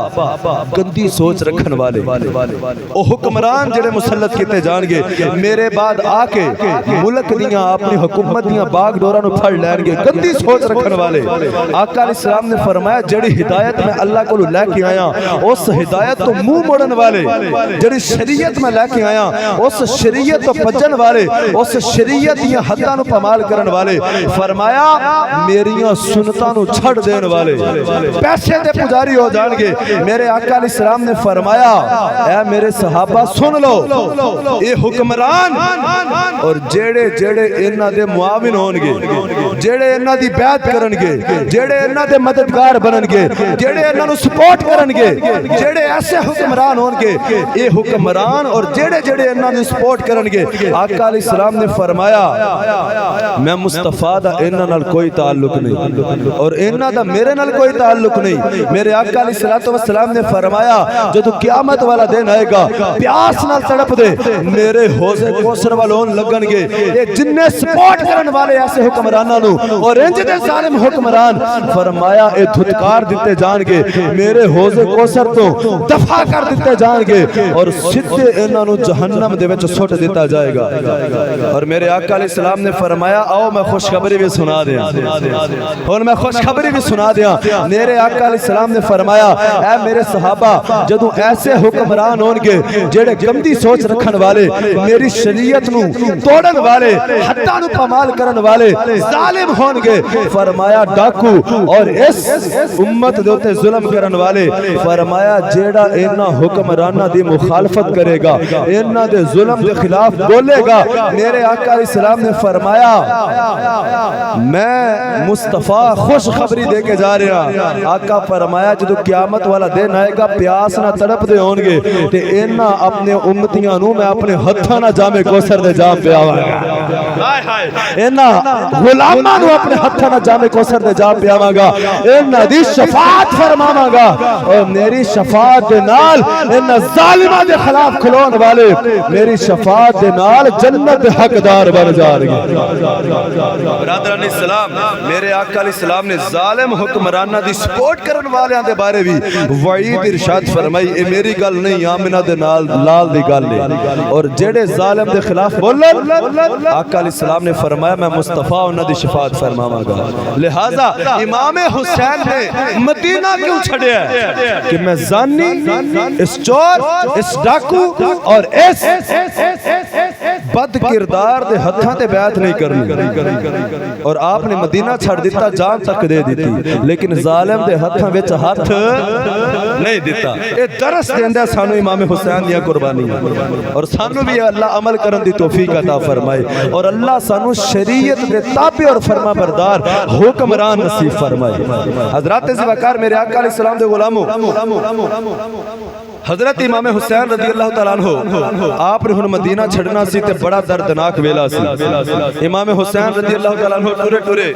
گندی سوچ رکھن والے او حکمران جڑے مسلط کیتے جان گے میرے بعد آ کے ملک دیاں اپنی حکومت دیاں باغ ڈوراں نو پھڑ لین گے. گندی سوچ رکھن والے. آقا علیہ السلام نے فرمایا جڑی ہدایت میں اللہ کو لے کے آیا اس ہدایت تو منہ موڑن والے, جڑی شریعت میں لے کے آیا اس شریعت تو بچن والے, اس شریعت دیاں حداں نو پامال کرن والے. فرمایا میریاں سنتاں نو چھڑ دین والے پیسے دے پجاری ہو جان گے. میرے آقا علیہ السلام نے فرمایا اے میرے صحابہ سن لو اے حکمران اور جیڑے جیڑے انہاں دے معاون ہون گے, جیڑے انہاں دی بیعت کرن گے, جیڑے انہاں دے مددگار بنن گے, جیڑے انہاں نو سپورٹ کرن گے, جیڑے ایسے حکمران ہون گے اے حکمران اور جیڑے جیڑے انہاں دی سپورٹ کرن گے. آقا علیہ السلام نے فرمایا میں مصطفیٰ دا انہاں نال کوئی تعلق نہیں اور انہاں دا میرے نال کوئی تعلق نہیں. میرے آقا علیہ السلام نے فرمایا جدو قیامت والا دن آئے گا پیاس نال تڑپ دے میرے حوضے کوثر والون لگن گے. یہ جننے سپورٹ کرن والے ایسے حکمراناں نو اور انج دے ظالم حکمران فرمایا اے دھتکار دیتے جان گے میرے حوضے کوثر تو دفع کر دیتے جان گے اور سدھے انہاں نو جہنم دے وچ سٹ دیتا جائے گا. اور میرے آقا علیہ السلام نے فرمایا آؤ میں خوشخبری بھی سنا دیاں اور میں خوشخبری بھی سنا دیاں. میرے آقا علیہ السلام نے فرمایا اے میرے صحابہ جدوں ایسے حکمران ہون گے جڑے گندی سوچ رکھن والے, میری شریعت نو توڑن والے, حداں نو پامال کرن والے ظالم ہون گے. فرمایا ڈاکو اور اس امت دے اوتے ظلم کرن والے. فرمایا جیڑا انہاں حکمراناں دی مخالفت کرے گا انہاں دے ظلم دے خلاف بولے گا میرے آقا علیہ السلام نے فرمایا میں مصطفیٰ خوشخبری دے کے جا رہا. آقا فرمایا جدو قیامت والا دن آئے گا پیاس نہ تڑپ دے ہون گے تے انہاں اپنے امتیاں نو میں اپنے ہتھاں نہ جامے کوثر دے جام پہ آواں گا. انہاں غلاماں نو اپنے ہتھاں نہ جامے کوثر دے جام پہ آواں گا. انہاں دی شفاعت فرماواں گا اور میری شفاعت دے نال انہاں ظالماں دے خلاف کھلون والے میری شفاعت دے نال جنت دے حقدار بن جان گے. برادران اسلام میرے آقا علیہ السلام نے ظالم حکمرانہ دی سپورٹ کرن والیاں دے بارے بھی وعید ارشاد فرمائی. اے میری گل نہیں آمنہ دے نال لال دی گل ہے. اور جڑے ظالم دے خلاف بولن آقا علیہ السلام نے فرمایا میں مصطفیٰ انہاں دی شفاعت فرماواں گا. لہذا امام حسین نے مدینہ کیوں چھڑیا ہے کہ میں زانی, اس چور, اس ڈاکو اور اس بد کردار دے ہتھاں تے بیعت نہیں کرنی. اور آپ نے مدینہ چھڑ دیتا جان تک دے دیتی لیکن ظالم دے ہتھاں وچ ہاتھ نہیں دیتا. اے درس دیندا سانو امام حسین دی قربانی اور سانو بھی اللہ عمل کرن دی توفیق عطا فرمائے اور اللہ سانو شریعت دے تابع اور فرما بردار حکمران نصیب فرمائے. حضرات زوکار میرے آقا علیہ السلام دے غلاموں حضرت امام حسین رضی اللہ تعالیٰ عنہ آپ نے ہن مدینہ چھڑنا سی تے بڑا دردناک ویلا سی. امام حسین رضی اللہ تعالیٰ عنہ ٹورے ٹورے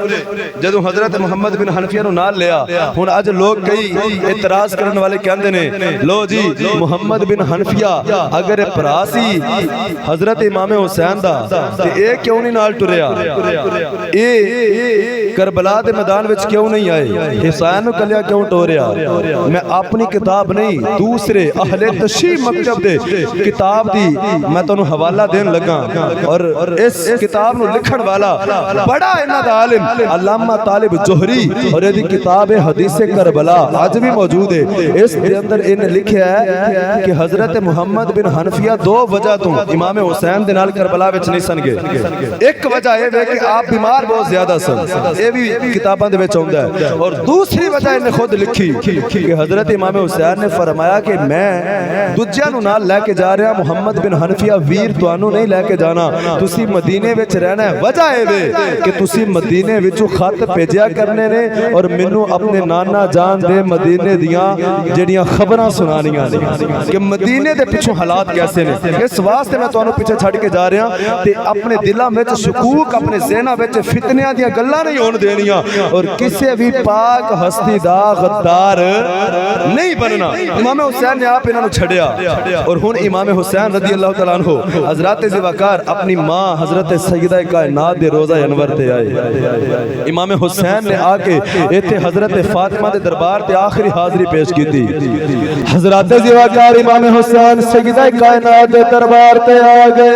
جدوں حضرت محمد بن حنفیہ نو نال لیا. ہن اج لوگ کئی اعتراض کرن والے کہندے نے لو جی محمد بن حنفیہ اگر بھرا سی حضرت امام حسین دا تے اے کیوں نہیں نال ٹریا, اے کربلا دے میدان وچ کیوں نہیں آئے, حسین نو کلیا کیوں ٹوریا. میں اپنی کتاب نہیں دوسرے اہل تشیع مکتب دے کتاب دی میں تانوں حوالہ دین لگا اور اس کتاب نو لکھن والا بڑا انہاں دا عالم علامہ طالب جوہری اور یہ کتاب حدیث کربلا آج بھی موجود ہے. اس دے اندر انہیں لکھیا ہے کہ حضرت محمد بن حنفیہ دو وجہ تو امام حسین دے نال کربلا وچ نہیں سن گے. ایک وجہ یہ ہے کہ آپ بیمار بہت زیادہ سن, یہ بھی کتاباں دے وچ ہوندا ہے. اور دوسری وجہ انہیں خود لکھی کہ حضرت امام حسین نے فرمایا کہ میں ਦੂਜਿਆਂ ਨੂੰ ਨਾਲ ਲੈ ਕੇ ਜਾ ਰਿਹਾ ਮੁਹੰਮਦ ਬਿਨ ਹਨਫੀਆ ਵੀਰ ਤੁਹਾਨੂੰ ਨਹੀਂ ਲੈ ਕੇ ਜਾਣਾ ਤੁਸੀਂ ਮਦੀਨੇ ਵਿੱਚ ਰਹਿਣਾ ਹੈ ਵਜ੍ਹਾ ਇਹ ਵੇ ਕਿ ਤੁਸੀਂ ਮਦੀਨੇ ਵਿੱਚੋਂ ਖਤ ਭੇਜਿਆ ਕਰਨੇ ਨੇ ਔਰ ਮੈਨੂੰ ਆਪਣੇ ਨਾਨਾ ਜਾਨ ਦੇ ਮਦੀਨੇ ਦੀਆਂ ਜਿਹੜੀਆਂ ਖਬਰਾਂ ਸੁਣਾਣੀਆਂ ਨੇ ਕਿ ਮਦੀਨੇ ਦੇ ਪਿੱਛੋਂ ਹਾਲਾਤ ਕੈਸੇ ਨੇ ਇਸ ਵਾਸਤੇ ਮੈਂ ਤੁਹਾਨੂੰ ਪਿੱਛੇ ਛੱਡ ਕੇ ਜਾ ਰਿਹਾ ਤੇ ਆਪਣੇ ਦਿਲਾਂ ਵਿੱਚ ਸ਼ਕੂਕ ਆਪਣੇ ਜ਼ਿਹਨਾਂ ਵਿੱਚ ਫਿਤਨਿਆਂ ਦੀਆਂ ਗੱਲਾਂ ਨਹੀਂ ਹੋਣ ਦੇਣੀਆਂ ਔਰ ਕਿਸੇ ਵੀ ਪਾਕ ਹਸਤੀ ਦਾ ਗੱਦਾਰ ਨਹੀਂ ਬਣਨਾ امام حسین نے آپ انہوں چھڑیا اور ہن امام حسین رضی اللہ تعالیٰ عنہ حضرت زوکار اپنی ماں حضرت سیدہ کائنات دے روزہ انور تے آئے امام حسین نے آ کے ایتھے حضرت فاطمہ دے دربار تے آخری حاضری پیش کی تھی حضرت زوکار امام حسین سیدہ کائنات دے دربار تے آ گئے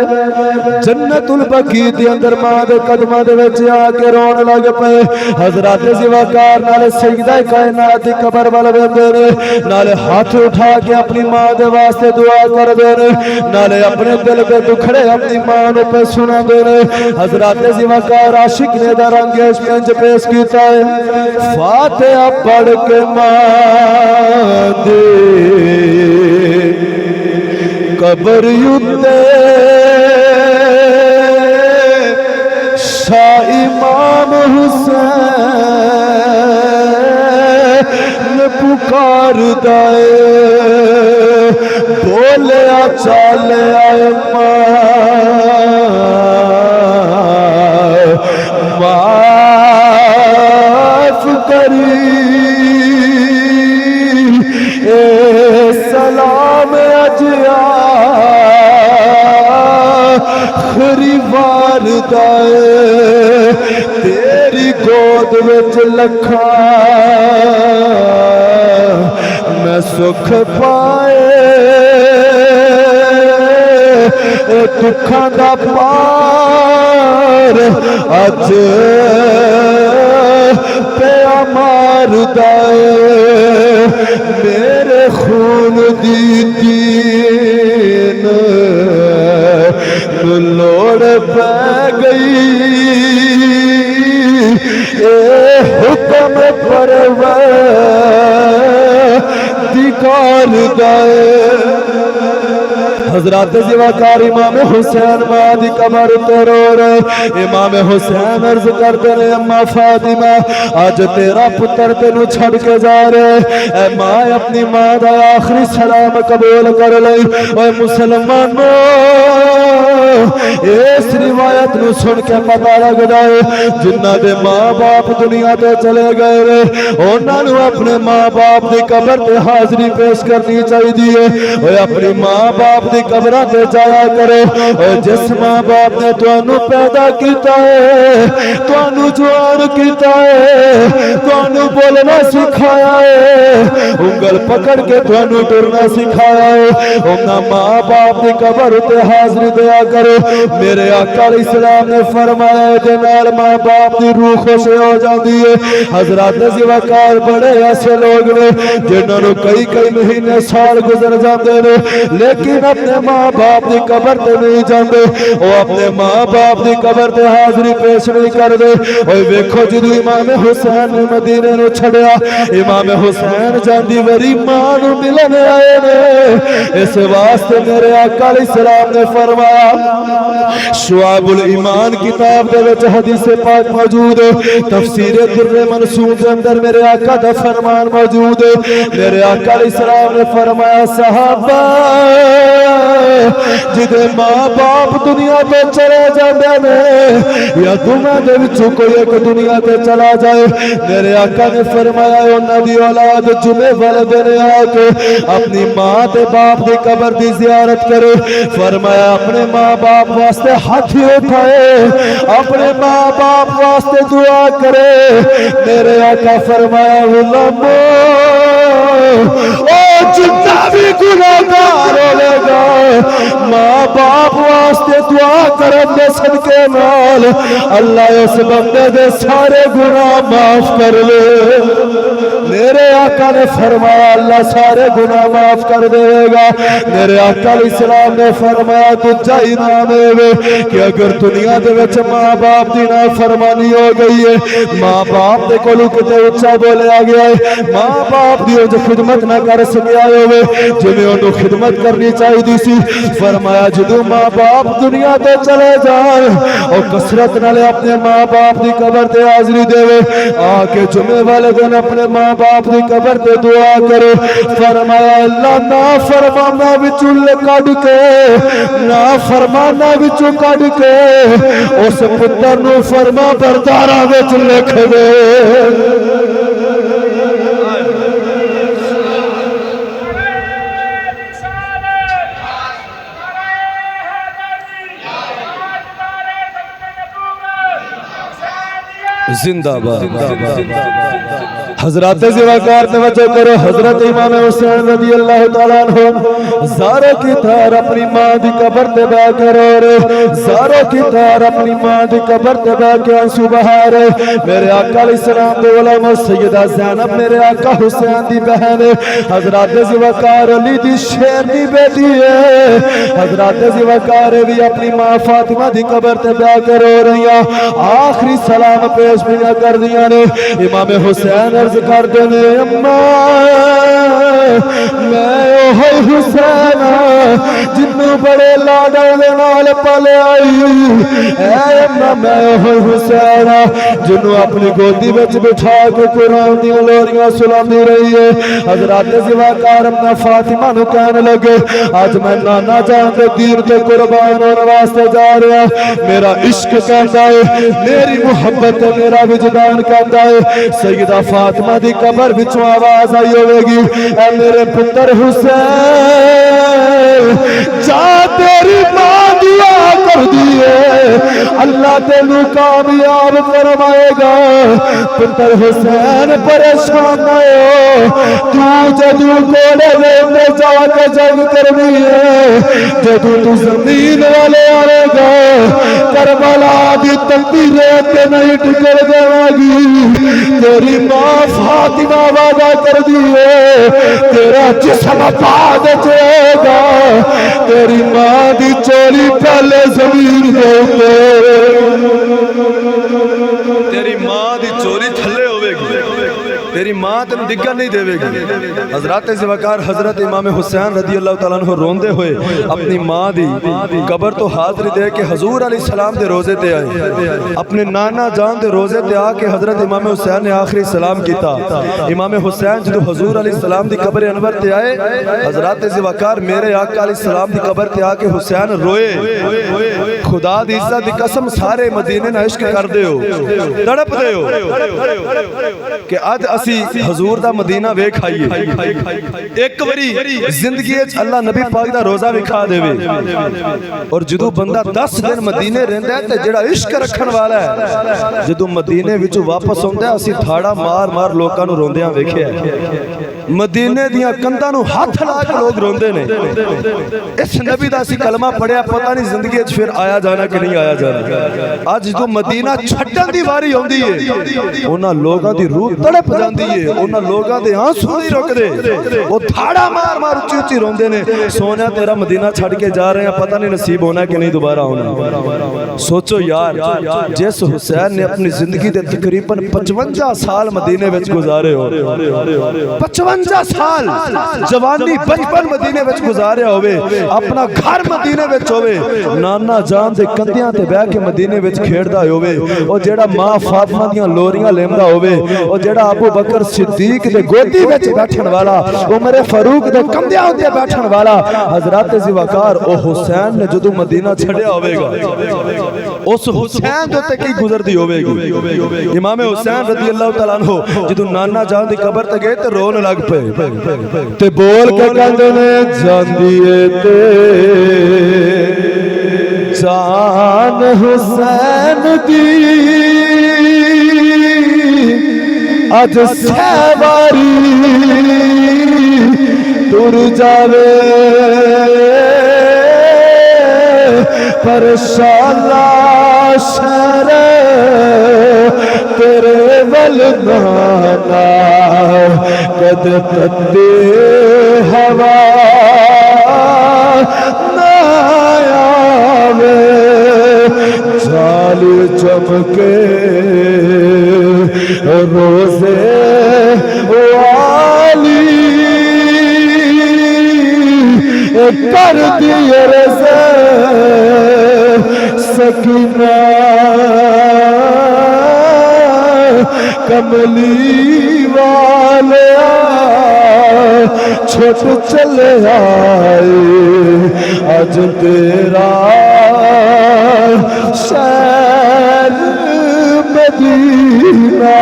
جنت البقیع دے اندر ماں دے قدماں دے وچ آ کے رون لگ پئے حضرت زوکار نال سیدہ کائنات دی قبر ول ویندے نے نال ہاتھ اٹھا کے اپنی ماں دے واسطے دعا کر دے نے نالے اپنے دل پہ دکھڑے اپنی ماں نو پہ سنا دے نے حضرات زوکار عاشق نے دا رنگ انج پیش کیتا ہے فاتحہ پڑھ کے ماں دے قبر یوتے شاہ امام حسین پکار دائے بولیا چالے آئے معاف کری اے سلام اجیا آخری بار دائے تیری گود وچ لکھا میں سکھ پائے دکھاں دا پار اج پیا مار دائے میرے خون دی دین لوڑ پہ گئی اے حکم پروردگار دائے حضرات زوکار امام حسین ماں دی قبر تے رو رہے امام حسین عرض کرتے رہے اما فاطمہ آج تیرا پتر تینو چھڑ کے جا رہے اے ماں اپنی ماں دا آخری سلام قبول کر لئی اے مسلمانوں اس روایت نو سن کے پتہ لگ جائے جنہ دے ماں باپ دنیا تے چلے گئے رہے انہاں نو اپنے ماں باپ دی قبر تے حاضری پیش کرنی چاہیے اے اپنی ماں باپ دی قبرہ تے جایا کرو اے جس ماں باپ نے تانوں پیدا کیتا ہے تانوں جوان کیتا ہے تانوں بولنا سکھایا ہے انگل پکڑ کے تانوں ٹرنا سکھایا ہے انہاں ماں باپ دی قبر تے حاضری دیا کرو میرے آقا علیہ السلام نے فرمایا دے نال ماں باپ دی روح خوش ہو جاندی ہے حضرات زوکار بڑے ایسے لوگ نے جنہاں نوں کئی مہینے سال گزر جاندے نے لیکن اپنے ماں باپ دی قبر تے نہیں جاندے او اپنے ماں باپ دی قبر تے حاضری پیش نہیں کردے اوے ویکھو جدوں امام حسین نے مدینے نو چھڑیا امام حسین جاندی وری ماں نو ملن آئے نے اس واسطے میرے آقا علیہ السلام نے فرمایا شعب الایمان کتاب دے وچ حدیث پاک موجود ہے تفسیر در منصور دے اندر میرے آقا دا فرمان موجود ہے میرے آقا علیہ السلام نے فرمایا صحابہ جدے ماں باپ دنیا تے چلے جاندے نے یا دنیا دے وچوں کوئی ایک دنیا تے چلا جائے میرے آقا نے فرمایا انہاں دی اولاد جمعے والے دن آ کے اپنی ماں تے باپ دی قبر دی زیارت کرے فرمایا اپنے ماں باپ واسطے ہاتھ اٹھائے اپنے ماں باپ واسطے دعا کرے میرے آقا فرمایا علماء او جتنا بھی گناہگار ہوے گا ماں باپ واسطے دعا کرن دے صدقے نال اللہ اس بندے دے سارے گناہ معاف کر لے۔ میرے آقا نے فرمایا اللہ سارے گناہ معاف کر دے گا۔ میرے آقا علیہ السلام نے فرمایا دجا انعام ہے کہ اگر دنیا دے وچ ماں باپ دی نافرمانی ہو گئی ہے، ماں باپ دے کولوں کتے اچھا بولیا گیا ہے، ماں باپ دی جو خدمت نہ کر سکیا ہوئے جویں اونوں خدمت کرنی چاہیے سی، فرمایا جدوں ماں باپ دنیا تے چلے جان او کثرت نال اپنے ماں باپ دی قبر تے حاضری دے آ کے جمعے والے دن اپنے ماں باپ دی قبر تے دعا کرو۔ فرمایا اللہ نافرمانا وچوں کڈ کے نافرمانا وچوں کڈ کے اس پتر نو فرما برداراں وچ لکھ دے۔ زندہ باد۔ حضرات زواکار توجہ کرو، حضرت امام حسین رضی اللہ تعالیٰ عنہ زاروں کی تار اپنی ماں دی قبر تے بہ کے رو رہے، زاروں کی تار اپنی ماں دی قبر تے بہ کے آنسو بہا رہے۔ میرے آقا علیہ السلام دے علماء سیدہ زینب میرے آقا حسین دی بہن ہے، حضرات زواکار علی دی شیرنی بیٹی ہے، حضرات زواکار بھی اپنی ماں فاطمہ دی قبر تے بہ کے رو رہی ہیں، آخری سلام پیش بھی کر دیا نے۔ امام حسین عرض کر دینے اماں میں اوہ حسین جنوں بڑے لاڈا دے نال پلے آئی، اے اماں میں اوہ حسین جنوں اپنی گودی وچ بٹھا کے قرآن دی لوریاں سلاندی رہی ہے۔ حضرات زواکار اپنا فاطمہ نو کہنے لگے آج میں نانا جان دے دین تے قربان ہونے واسطے جا رہا، میرا عشق کہتا ہے، میری محبت میرا وجدان کہتا ہے۔ سیدہ فاطمہ دی قبر وچوں آواز آئی ہوئے گی اے میرے پتر حسین جا تیری ماں دعا کر دیئے اللہ تینوں کامیاب فرمائے گا۔ پتر حسین پریشان نہ ہو، تو جدوں کوڑے میں جا کے جنگ کرنی ہے، جدوں تو زمین والے آئے گا کربلا دی تقدیریں تے نہیں ٹکر دے گی، تیری ماں فاطمہ وعدہ کر دیئے تیرا جسم آباد جائے گا، تیری ماں دی چولی پہلے زمین دے تیری ماں دی چوری تھلے ہوئے گی، تیری ماں تینو ڈگا نہیں دے گی۔ حضرات زواکار حضرت امام حسین رضی اللہ تعالیٰ عنہ روندے ہوئے اپنی ماں دی قبر تو حاضری دے کے حضور علیہ السلام دے روزے تے آئے، اپنے نانا جان دے روزے تے آ کے حضرت امام حسین نے آخری سلام کیتا۔ امام حسین جدو حضور علیہ السلام دی قبر انور تے آئے، حضرات زواکار میرے آقا علیہ السلام دی قبر تے آ کے حسین روئے، خدا دی عزت دی قسم سارے مدینے نہ عشق کر دے ہو، تڑپ دے ہو کہ آج اسی حضور دا مدینہ ویکھ آئیے، ایک وری زندگی اللہ نبی پاک دا روزہ وکھا دے وے، اور جدو بندہ 10 دن مدینے رہندا ہے تے جڑا عشق رکھن والا ہے جدو مدینے وچوں واپس ہوندا ہے اسی تھاڑا مار مار لوکاں نو روندیاں ویکھیا ہے، مدینے دیاں کنداں نو ہاتھ لا کے لوگ روندے نے۔ اس نبی دا اسی کلمہ پڑھیا پتہ نہیں زندگی وچ پھر آیا جانا کہ نہیں آیا جانا۔ اج جدو مدینہ چھڈن دی واری ہوندی ہے انہاں لوگاں دی روح تڑپ جاندی ہے، انہاں لوگاں دے آنسو نہیں رک دے، وہ تھاڑا مار مار اچھی اچھی روندے نے، سونیا تیرا مدینہ چھڑ کے جا رہے ہیں پتہ نہیں نصیب ہونا کہ نہیں دوبارہ ہونا۔ سوچو یار جس حسین نے اپنی زندگی دے تقریباً 55 سال مدینے وچ گزارے ہو، 55 سال جوانی بچپن مدینے وچ گزارے ہوئے، اپنا گھر مدینے وچ ہوئے، نانا جان دے کندیاں تے بیٹھ کے مدینے وچ کھیڑدا ہوئے، او جیڑا ماں فاطمہ دیاں لوریاں لیمدا ہوئے، او جیڑا ابو بکر صدیق دے گودی وچ بیٹھن والا، عمر فاروق دے کندیاں تے بیٹھن والا، حضرات زواکار او حسین نے جدوں مدینہ چھڑیا ہوئے گا اس حسین دے تے کی گزردی ہوئے گی۔ امام حسین رضی اللہ تعالیٰ عنہ جدوں نانا جان دی قبر تے گئے تے رون لگ پے تے بول کے کہندے نے جاندی اے تے جان حسین دی اج سیواری ٹر جاوے پر شاءاللہ شہر تیرے ولدانا قد تدے ہوا نایاوے جال چمکے روزے والی کر دیے رضا سکینہ کملی والیا چھوٹ چلے آئے آج تیرا شہر مدینہ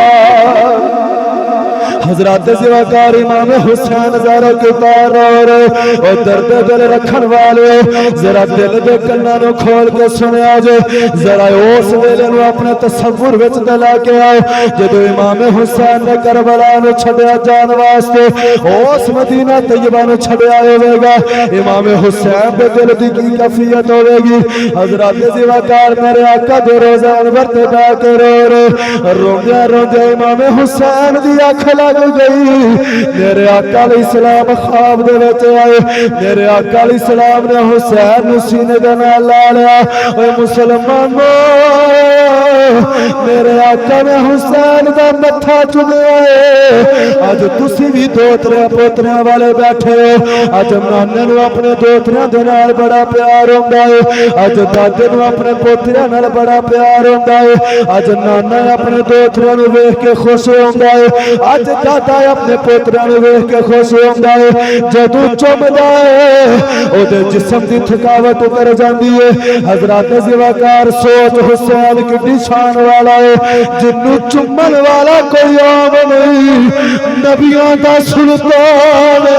حضرات زیوکار امام حسین زارو کتار اور درد دل رکھن والے ذرا دل دے کناں نو کھول کے سنیا جو ذرا اس ویلے نو اپنے تصور وچ دلا کے آؤ جدو امام حسین نے کربلا نو چھڈیا جان واسطے اس مدینہ طیبہ نو چھڈیا ہوے گا امام حسین دے دل دی کی کیفیت ہوے گی حضرات زیوکار میرے آقا دے روزہ انور تے با کے روندے روندے امام حسین دی اکھ لگ گئی میرے آقا علیہ السلام خواب دے وچ آئے میرے آقا علیہ السلام نے حسین نو سینے دے نال لا لیا اے مسلمانو میرے آقا نے حسین دا متھا چومیا ہے اج تسی بھی دوترے پوتریاں والے بیٹھے ہو اج نانے نو اپنے دوتریاں دے نال بڑا پیار ہوندا ہے اج دادے نو اپنے پوتریاں نال بڑا پیار ہوندا ہے اج نانا اپنے دوتریاں نو ویکھ کے خوش ہوندا ہے اج دادا اپنے پوتریاں نو ویکھ کے خوش ہوندا ہے جدوں چومدا ہے او دے جسم دی تھکاوٹ اتر جاندی ہے حضرات زیوکار سوچ حسین کڈی شان والا ہے جنوں چومن والا کوئی عام نہیں نبیاں دا سلطان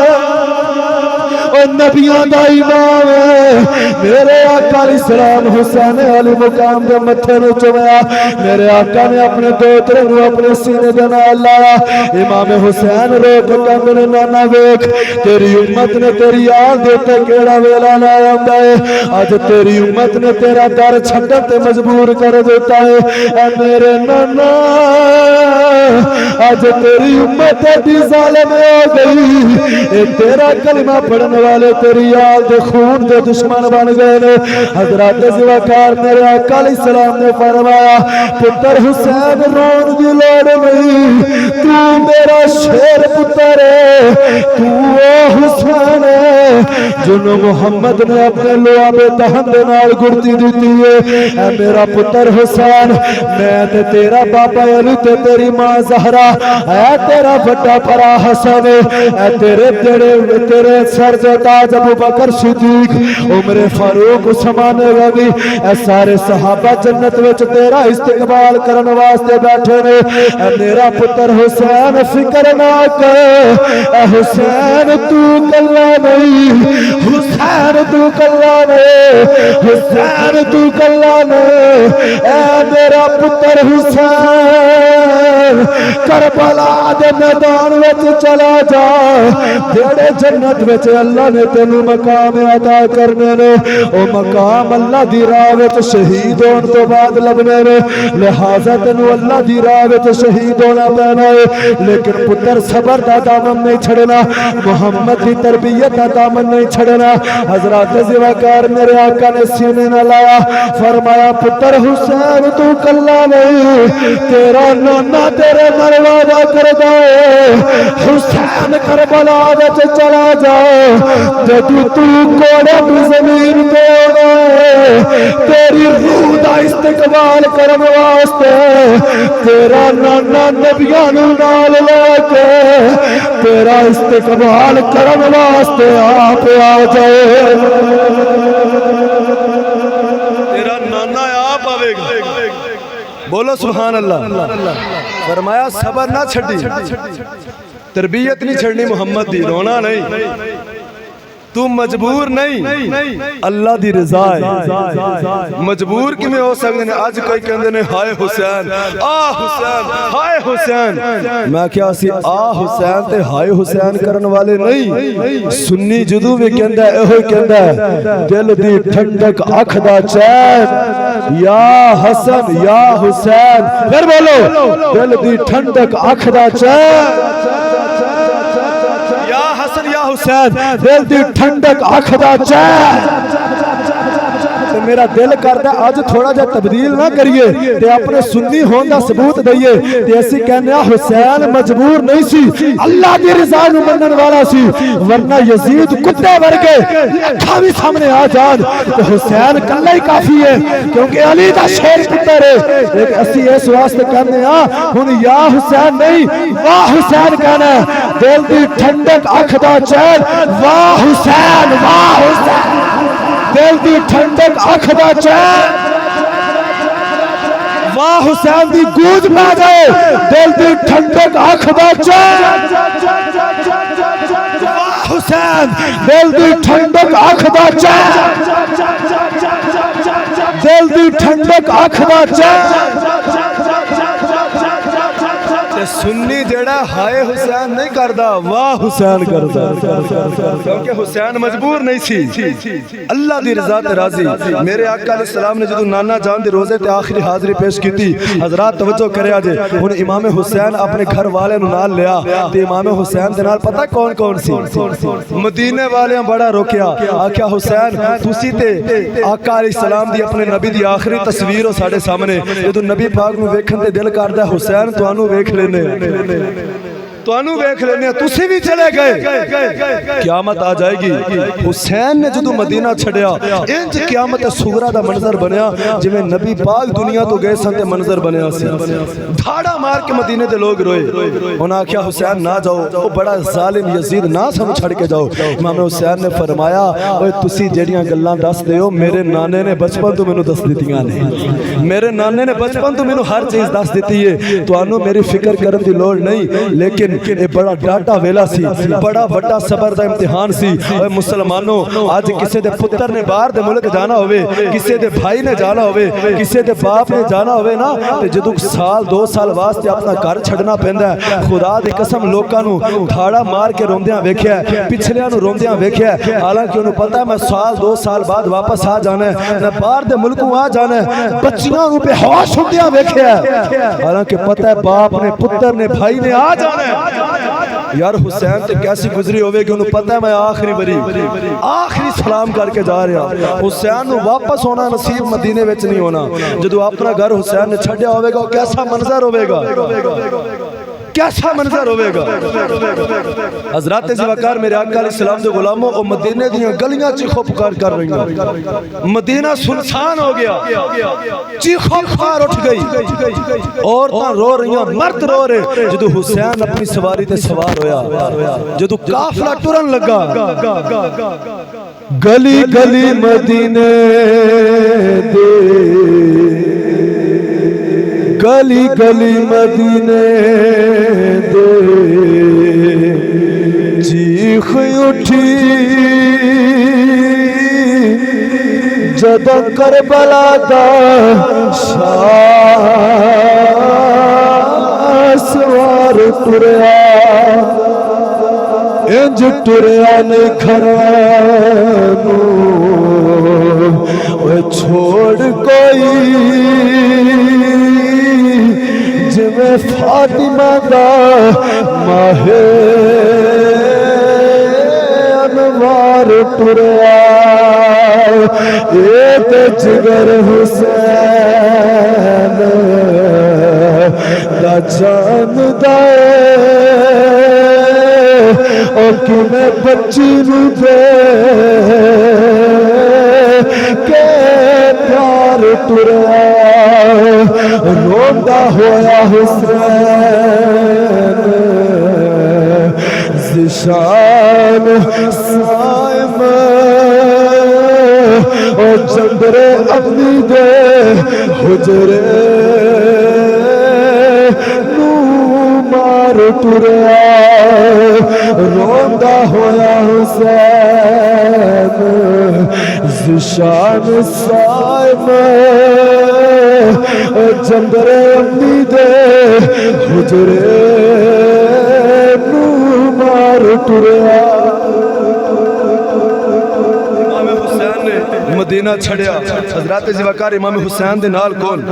نبیاں دا امام ہے میرے آقا علیہ السلام حسین علی مقام دے متھے نو چومیا میرے آقا نے اپنے دوترے نو اپنے سینے دے نال لایا امام حسین روک کے میرے نانا ویکھ تیری امت نے تیری آل دے تے کیڑا ویلا لایا ہوندا ہے اج تیری امت نے تیرا در چھڈن تے مجبور کر دیتا ہے اے میرے نانا اج تیری امت دی ظالم ہو گئی اے تیرا کلمہ پڑھن والے تیری آل دے خون دے دشمن بن گئے نے حضرات زیوکار میرے آقا علیہ السلام نے فرمایا پتر حسین رون دی لوڑ نہیں تو میرا شیر پتر ہے تو وہ حسین ہے جنہوں محمد نے اپنے لواب دہن دے نال گڑتی دیتی ہے اے میرا پتر حسین میں تے تیرا بابا علی تے تیری ماں زہرا اے تیرا بڑا بھرا حسن اے تیرے سر تاج ابو بکر صدیق عمر فاروق عثمان غنی اے سارے صحابہ جنت وچ تیرا استقبال کرن واسطے بیٹھے نے اے میرا پتر حسین فکر نہ کر اے حسین تو کلا نہیں حسین تو کلا نہیں حسین تو کلا نہیں اے میرا پتر حسین کربلا دے میدان وچ چلا جا تیرے جنت وچ اللہ نے تینوں مقام عطا کرنے نے او مقام اللہ دی راہ وچ شہید ہون تو بعد لبنے نے لہذا تینوں اللہ دی راہ وچ شہید ہونا پینا ہے لیکن پتر صبر دا دامن نہیں چھڑنا محمد دی تربیت دا دامن نہیں چھڑنا حضرات زیوکار میرے آقا نے سینے نہ لایا فرمایا پتر حسین تو کلا نہیں تیرا نانا تیرے مروادہ کردہ ہے حسین کربلا وچ چلا جا جدو تو کوڑے بھی زمین پہ ہوئے تیری روح دا استقبال کرن واسطے تیرا نانا نبیان نال لے کے تیرا استقبال کرن واسطے آپ آ جائے تیرا نانا آپ آوے گا بولو سبحان اللہ فرمایا صبر نہ چھڑی تربیت نہیں چھڑنی محمد دی رونا نہیں تو مجبور نہیں اللہ دی رضا ہے مجبور کیویں ہو سکدے نے اج کوئی کہندے نے ہائے حسین آ حسین ہائے حسین میں کیا سی آ حسین تے ہائے حسین کرن والے نہیں سنی جدوں وی کہندا ہے ایہو کہندا ہے دل دی ٹھنڈک اکھ دا چین یا حسن یا حسین پھر بولو دل دی ٹھنڈک اکھ دا چین یا حسن یا حسین دل دی ٹھنڈک اکھ دا چین میرا دل کرتا ہے آج تھوڑا جا تبدیل نہ کریے تے اپنے سنی ہون دا ثبوت دئیے تے ایسی کہنے حسین مجبور نہیں سی اللہ دی رضا نو منن والا سی ورنہ یزید کتے ورگے اکھاں بھی سامنے آ جان تے حسین کلا ہی کافی ہے کیونکہ علی دا شیر پتر ہے ایک اسی اس واسطے کہنے ہن یا حسین نہیں واہ حسین کہنا ہے دل دی ٹھنڈک اکھ دا چین واہ حسین واہ حسین دل دی ٹھنڈک اکھ دا چین واہ حسین دی گونج پا جائے دل دی ٹھنڈک اکھ دا چین واہ حسین دل دی ٹھنڈک اکھ دا چین دل دی ٹھنڈک اکھ دا چین سنی جڑا ہائے حسین نہیں کردا واہ حسین کردا کیونکہ حسین مجبور نہیں سی اللہ دی رضا تے راضی میرے آقا علیہ السلام نے جدوں نانا جان دے روزے تے آخری حاضری پیش کیتی حضرات توجہ کریا جے ہن امام حسین اپنے گھر والے نو نال لیا تے امام حسین دے نال پتہ کون کون سی مدینے والے بڑا روکیا آکھیا حسین تسی تے آقا علیہ السلام دی اپنے نبی دی آخری تصویر ہو ساڈے سامنے جدوں نبی پاک نو ویکھن تے دل کردا حسین تانوں ویکھ لینے توانو ویکھ لینے تسی بھی چلے گئے قیامت آ جائے گی حسین نے جدو مدینہ چھڑیا انج قیامت صغرا دا منظر بنیا جویں نبی پاک دنیا تو گئے سن تے منظر بنیا سی دھاڑا مار کے مدینے دے لوگ روئے انہاں کیا حسین نہ جاؤ او بڑا ظالم یزید نہ سم چھڑ کے جاؤ امام حسین نے فرمایا اوے تسی جڑیاں گلاں دس دیو میرے نانے نے بچپن تو مینوں دس دتیاں نے میرے نانے نے بچپن تو مینوں ہر چیز دس دتی ہے توانوں میری فکر کرن دی لوڑ نہیں لیکن یہ بڑا ڈاٹا ویلا سی بڑا بڑا صبر دا امتحان سی اے مسلمانوں آج کسے دے پتر نے باہر دے ملک جانا ہوئے کسے دے بھائی نے جانا ہوئے کسے دے باپ نے جانا ہوئے نا تے جدو سال دو سال واسطے اپنا گھر چھڑنا پیندا ہے خدا دی قسم لوکاں نو دھاڑا مار کے روندیاں ویکھیا ہے پچھلیاں نو روندیاں ویکھیا ہے حالانکہ انہوں پتہ ہے میں سال دو سال بعد واپس آ جانا ہے میں باہر دے ملکوں آ جانا ہے بچیاں نو بے ہوش ہوندیاں ویکھیا ہے حالانکہ پتہ ہے باپ نے پتر نے بھائی نے آ جانا ہے یار حسین تے کیسی گزری ہوئے کہ انہوں پتہ ہے میں آخری بری آخری سلام کر کے جا رہا حسین نو واپس ہونا نصیب مدینے وچ نہیں ہونا جدو اپنا گھر حسین نے چھڑیا ہوئے گا کیسا منظر ہوئے گا کیسا منظر ہوئے گا حضرات زیوکار میرے آقا علیہ السلام دے غلاموں او مدینے دیاں گلیاں چیخو پکار کر رہی ہیں مدینہ سنسان ہو گیا چیخو پکار اٹھ گئی عورتاں رو رہی ہیں مرد رو رہے جدو حسین اپنی سواری تے سوار ہویا جدو قافلہ ٹرن لگا گلی گلی مدینے دے گلی گلی مدینے دے چیخ اٹھی جدو کربلا دا شاہ سوار ٹریا انج ٹریا نے گھرانو چھوڑ کوئی جویں فاطمہ دا ماہ انوار ٹریا ایک جگر حسین دا جان دائے اور کمیں بچی نو دے کہ پیار ٹریا روندا ہویا حسین زشان سائم اور چندر اپنی دے حجرے نو مار ٹریا روندا ہویا حسین زشان سائم جندر امید حجرے نو مار ٹریا مدینہ چھڑیا حضرات زیوکار امام حسین دے نال کون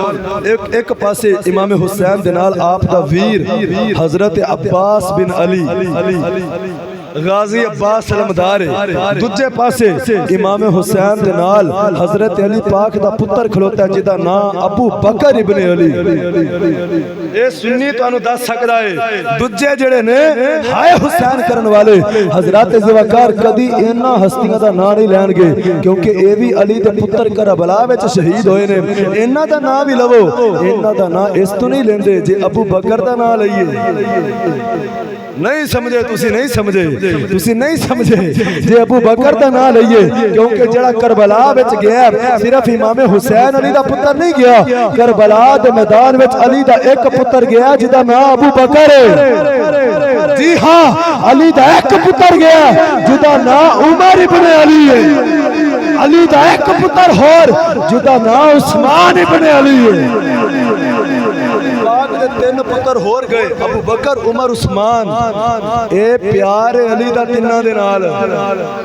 ایک پاسے امام حسین دے نال آپ دا ویر حضرت عباس بن علی غازی عباس علمدار دجے پاسے امام حسین دے نال حضرت علی پاک دا پتر کھلوتا ہے جدا نام ابو بکر ابن علی اے سنی تو انو دس سکتا ہے دجے جڑے نے ہائے حسین کرن والے حضرات زیوکار کدی اینا ہستیاں دا نام نہیں لین گے کیونکہ اے بھی علی دے پتر کربلا وچ شہید ہوئے نے اینا دا نام بھی لو اینا دا نام اس تو نہیں لیندے جے ابو بکر دا نام لئیے نہیں سمجھے تسی نہیں سمجھے جے ابو بکر دا نام لئیے کیونکہ جڑا کربلا وچ گیا صرف امام حسین علی دا پتر نہیں گیا کربلا دے میدان وچ علی دا ایک پتر گیا جدا نام ابو بکر ہے جی ہاں علی دا ایک پتر گیا جدا نام عمر ابن علی ہے علی دا ایک پتر ہور جدا نام عثمان ابن علی ہے تین پتر ہور گئے ابو بکر عمر عثمان اے پیار علی دا تینہ دے نال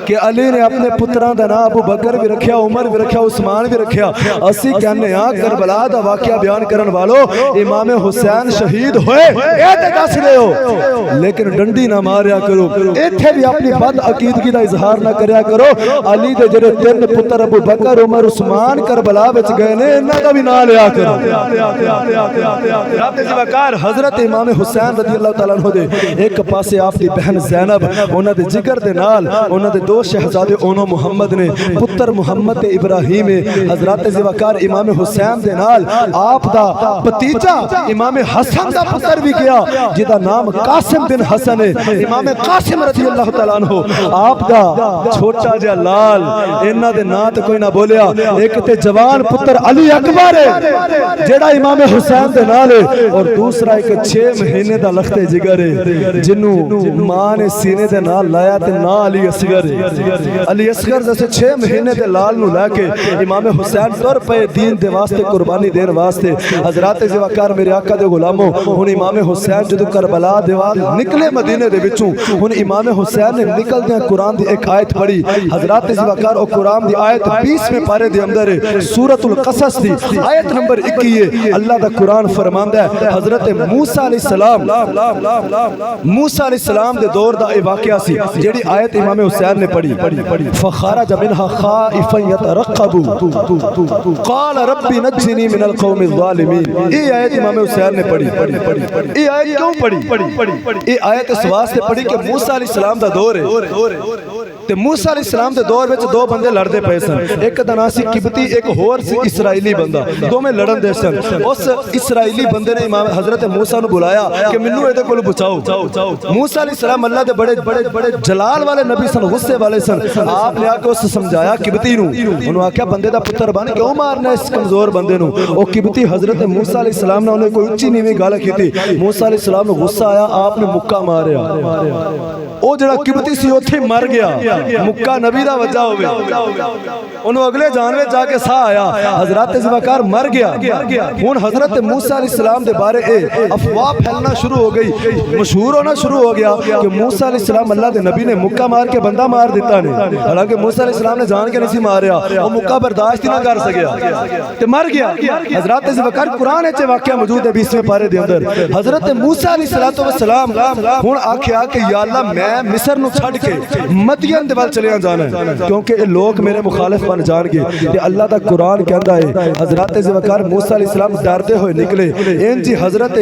کہ علی نے اپنے پتران دا نام ابو بکر بھی رکھیا عمر بھی رکھیا عثمان بھی رکھیا اسی کہنے ہاں کربلا دا واقعہ بیان کرن والو امام حسین شہید ہوئے اے تے دس لے ہو لیکن ڈنڈی نہ ماریا کرو ایتھے بھی اپنی بد عقیدگی دا اظہار نہ کریا کرو علی دے جڑے تین پتر ابو بکر عمر عثمان کربلا وچ گئے نے انہاں دا بھی نام لیا کرو رب وقار حضرت امام حسین رضی اللہ تعالیٰ عنہ دے ایک پاسے آپ دی بہن زینب انہاں دے جگر دے نال انہاں دے دو شہزادے اونو محمد نے پتر محمد ابراہیم حضرت وقار امام حسین دے نال آپ دا بتیجا امام حسن دا پتر بھی گیا جدا نام قاسم بن حسن ہے امام قاسم رضی اللہ تعالیٰ عنہ آپ دا چھوٹا جا لال انہاں دے نا تے کوئی نہ بولیا ایک تے جوان پتر علی اکبر ہے جیڑا امام حسین دے نال اور دوسرا ایک 6 مہینے دا لخت جگر ہے جنہوں ماں نے سینے دے نال لایا تے نا علی اصغر ہے علی اصغر جیسے 6 مہینے دے لال نو لے کے امام حسین تر پے دین دے واسطے قربانی دین واسطے حضرات زیوکار میرے آقا دے غلاموں ہن امام حسین جدو کربلا دے نکلے مدینے دے وچوں ہن امام حسین نے نکل دے قرآن دی ایک آیت پڑھی حضرات زیوکار او قرآن دی آیت 20ویں پارے دے اندر ہے سورۃ القصص دی آیت نمبر 21 ہے اللہ دا قرآن فرماندا ہے حضرت موسیٰ علیہ السلام دے دور دا اے واقعہ سی جیڑی آیت امام حسین نے پڑھی فخرج منها خائفا يترقب قال ربی نجنی من القوم الظالمین یہ آیت امام حسین نے پڑھی یہ آیت کیوں پڑھی یہ آیت اس واسطے پڑھی کہ موسیٰ علیہ السلام دا دور ہے تے موسیٰ علیہ السلام دے دور وچ دو بندے لڑدے پئے سن ایک دا نام سی قبطی ایک ہور سی اسرائیلی بندہ دو میں لڑن دے سن اس اسرائیلی بندے نے امام حضرت موسیٰ نو بلایا کہ منو اے دے کول بچاؤ موسیٰ علیہ السلام اللہ دے بڑے جلال والے نبی سن غصے والے سن آپ نے آ کے اس سمجھایا قبطی نو انہوں آکھیا بندے دا پتر بن کیوں مارنا اس کمزور بندے نو او قبطی حضرت موسیٰ علیہ السلام نے انہیں کوئی اچھی نیویں گل کیتی موسیٰ علیہ السلام نو غصہ آیا آپ نے مکہ ماریا او جڑا قبطی سی اوتھے مر گیا مکہ نبی دا وجہ ہوئے انہوں اگلے جانوے جا کے سا آیا حضرت زیوکار مر گیا ہون حضرت موسیٰ علیہ السلام دے بارے افواہ پھیلنا شروع ہو گئی مشہور ہونا شروع ہو گیا کہ موسیٰ علیہ السلام اللہ دے نبی نے مکہ مار کے بندہ مار دیتا نہیں حالانکہ موسیٰ علیہ السلام نے جان کے نہیں ماریا وہ مکہ برداشت نہ کر سکیا تے مر گیا حضرت زیوکار قرآن ایچے واقعہ موجود ہے 20ویں پارے دے اندر حضرت موسیٰ علیہ السلام ہون آکھیا کہ یا اللہ میں مصر نو چھڑ کے مدین دے وال چلے جانا ہے کیونکہ یہ لوگ میرے مخالف بن جان گے کہ اللہ دا قرآن کہندا ہے حضرت زیوکار موسیٰ علیہ السلام ڈرتے ہوئے نکلے انجی حضرت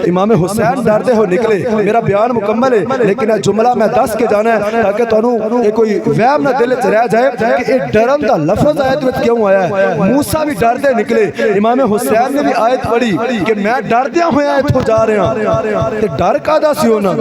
امام حسین ڈرتے ہوئے نکلے میرا بیان مکمل ہے لیکن جملہ میں دس کے جانا ہے تاکہ تانوں یہ کوئی وہم نہ دل وچ رہ جائے کہ یہ ڈرن دا لفظ آیت وچ کیوں آیا ہے موسیٰ بھی ڈرتے نکلے امام حسین نے بھی آیت پڑھی کہ میں ڈردیاں ہویا ایتھوں جا رہا تے ڈر کادا سی ہونا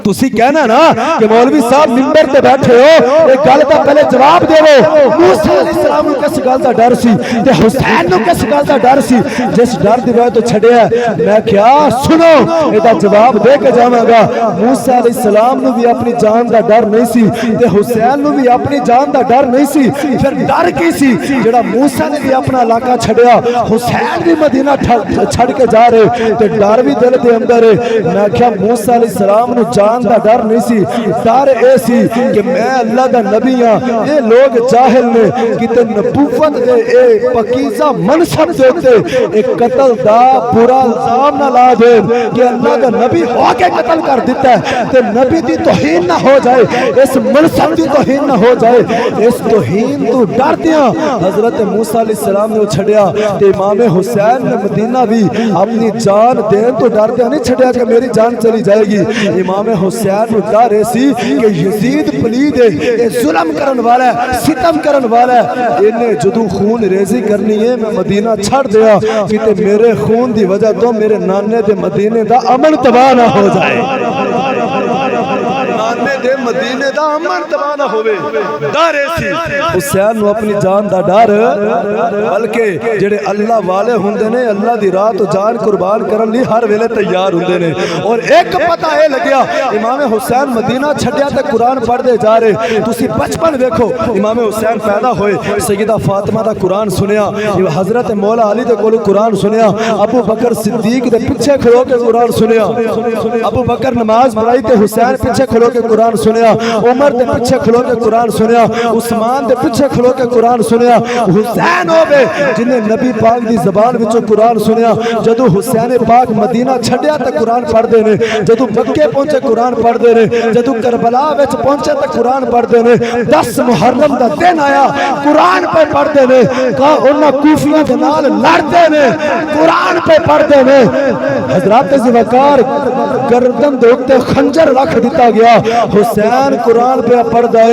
تسی کہنا نا کہ مولوی صاحب منبر تے بیٹھے ہو ایک گل دا پہلے جواب دیو موسیٰ علیہ السلام نو کس گل دا ڈر سی تے حسین نو کس گل دا ڈر سی جس ڈر دی وجہ تو چھڑیا میں کیا سنو اے دا جواب دے کے جاواں گا موسیٰ علیہ السلام نو بھی اپنی جان دا ڈر نہیں سی تے حسین نو بھی اپنی جان دا ڈر نہیں سی پھر ڈر کی سی جڑا موسیٰ نے بھی اپنا علاقہ چھڑیا حسین بھی مدینہ چھڑ کے جا رہے تے ڈر بھی دل دے اندر ہے میں کیا موسیٰ علیہ السلام نو جان دا ڈر نہیں سی ڈر اے سی کہ میں اللہ دا نبی ہاں اے لوگ جاہل نے کتے نبوت دے اے پکیزہ منصب دے تے ایک قتل دا برا الزام نہ لا دے کہ اللہ دا نبی ہو کے قتل کر دیتا ہے تے نبی دی توہین نہ ہو جائے اس منصب دی توہین نہ ہو جائے اس توہین تو ڈر دیا حضرت موسیٰ علیہ السلام نے چھڑیا تے امام حسین نے مدینہ بھی اپنی جان دین تو ڈر دیا نہیں چھڑیا کہ میری جان چلی جائے گی امام حسین نے ڈر ایسی کہ یزید پلید ہے ظلم کرن والا ہے ستم کرن والا ہے انہیں جدو خون ریزی کرنی ہے میں مدینہ چھڑ دیا کہ میرے خون دی وجہ تو میرے نانے دے مدینے دا امن تباہ نہ ہو جائے نانے دے مدینے دا امن تباہ نہ ہوئے ڈر ایسی حسین نو اپنی جان دا ڈر بلکہ جڑے اللہ والے ہوندے نے اللہ دی راہ تو جان قربان کرن لی ہر ویلے تیار ہوندے نے اور ایک پتہ اے لگیا امام حسین مدینہ چھڈیا تے قرآن پڑھ دے جا رہے تسی بچپن دیکھو امام حسین پیدا ہوئے سیدہ فاطمہ دا قرآن سنیا حضرت مولا علی دے کول قرآن سنیا ابو بکر صدیق دے پیچھے کھلو کے قرآن سنیا ابو بکر نماز پڑھائی تے حسین پیچھے کھلو کے قرآن سنیا عمر دے پیچھے کھلو کے قرآن سنیا عثمان دے پیچھے کھلو کے قرآن سنیا حسین ہوئے جنہیں نبی پاک دی زبان وچوں قرآن سنیا جدو حسین پاک مدینہ چھڈیا تے قرآن پڑھ دے نے جدو مکے پہنچے قرآن پڑھ دے نے جدو کربلا وچ پہنچے تے قرآن پڑھ دے نے 10 محرم دا دن آیا قرآن پہ پڑھ دے نے کہا انہاں کوفیاں دے نال لڑ دے نے قرآن پہ پڑھ دے نے حضرات ذوالفقار گردن دے اوتے خنجر رکھ دیتا گیا حسین قرآن پہ پڑھ دے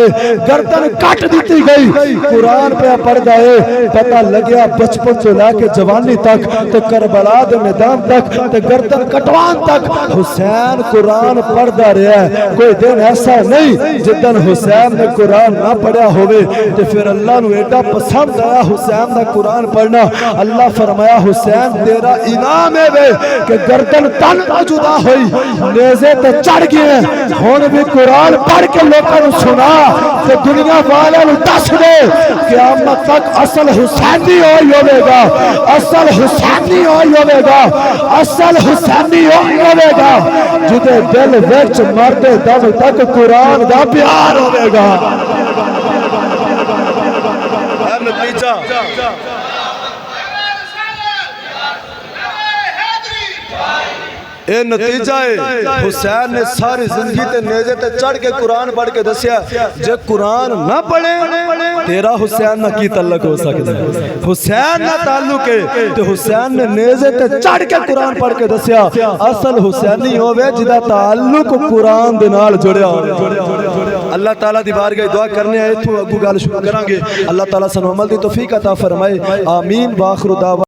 گردن کٹ دیتی گئی قرآن پہ پڑھ دے پتہ لگیا بچپن سے لے کے جوانی تک تو کربلا دے میدان تک تو گردن کٹوان تک حسین قرآن پڑھدا رہا ہے کوئی دن ایسا نہیں جدن حسین نے قرآن نہ پڑھا ہوئے تو پھر اللہ نو ایڈا پسند آیا حسین دا قرآن پڑھنا اللہ فرمایا حسین تیرا انعام ہے بے کہ گردن تن نہ جدا ہوئی نیزے تے چڑھ گئے ہون بھی قرآن پڑھ کے لوگوں نے سنا تو دنیا والے نو دس دے قیامت تک اصل حسینی ہوئی ہوئے گا اصل حسینی ہوئی ہوئے گا اصل حسینی ہوئی ہوئے گا جدے دل وچ مردے دم تک قرآن دا پیار ہوئے گا نتیجہ اے نتیجہ ہے حسین نے ساری زندگی تے نیزے تے چڑھ کے قرآن پڑھ کے دسیا جے قرآن نہ پڑھے تیرا حسین نہ کی تعلق ہو سکتا ہے حسین نہ تعلق ہے تو حسین نے نیزے تے چڑھ کے قرآن پڑھ کے دسیا اصل حسینی ہوئے جدا تعلق قرآن دے نال جڑیا اللہ تعالیٰ دی بارگاہ دعا کرنے آئے تو اگو گال شروع کرانگے اللہ تعالیٰ سنو عمل دی توفیق عطا فرمائے آمین باخر دعوت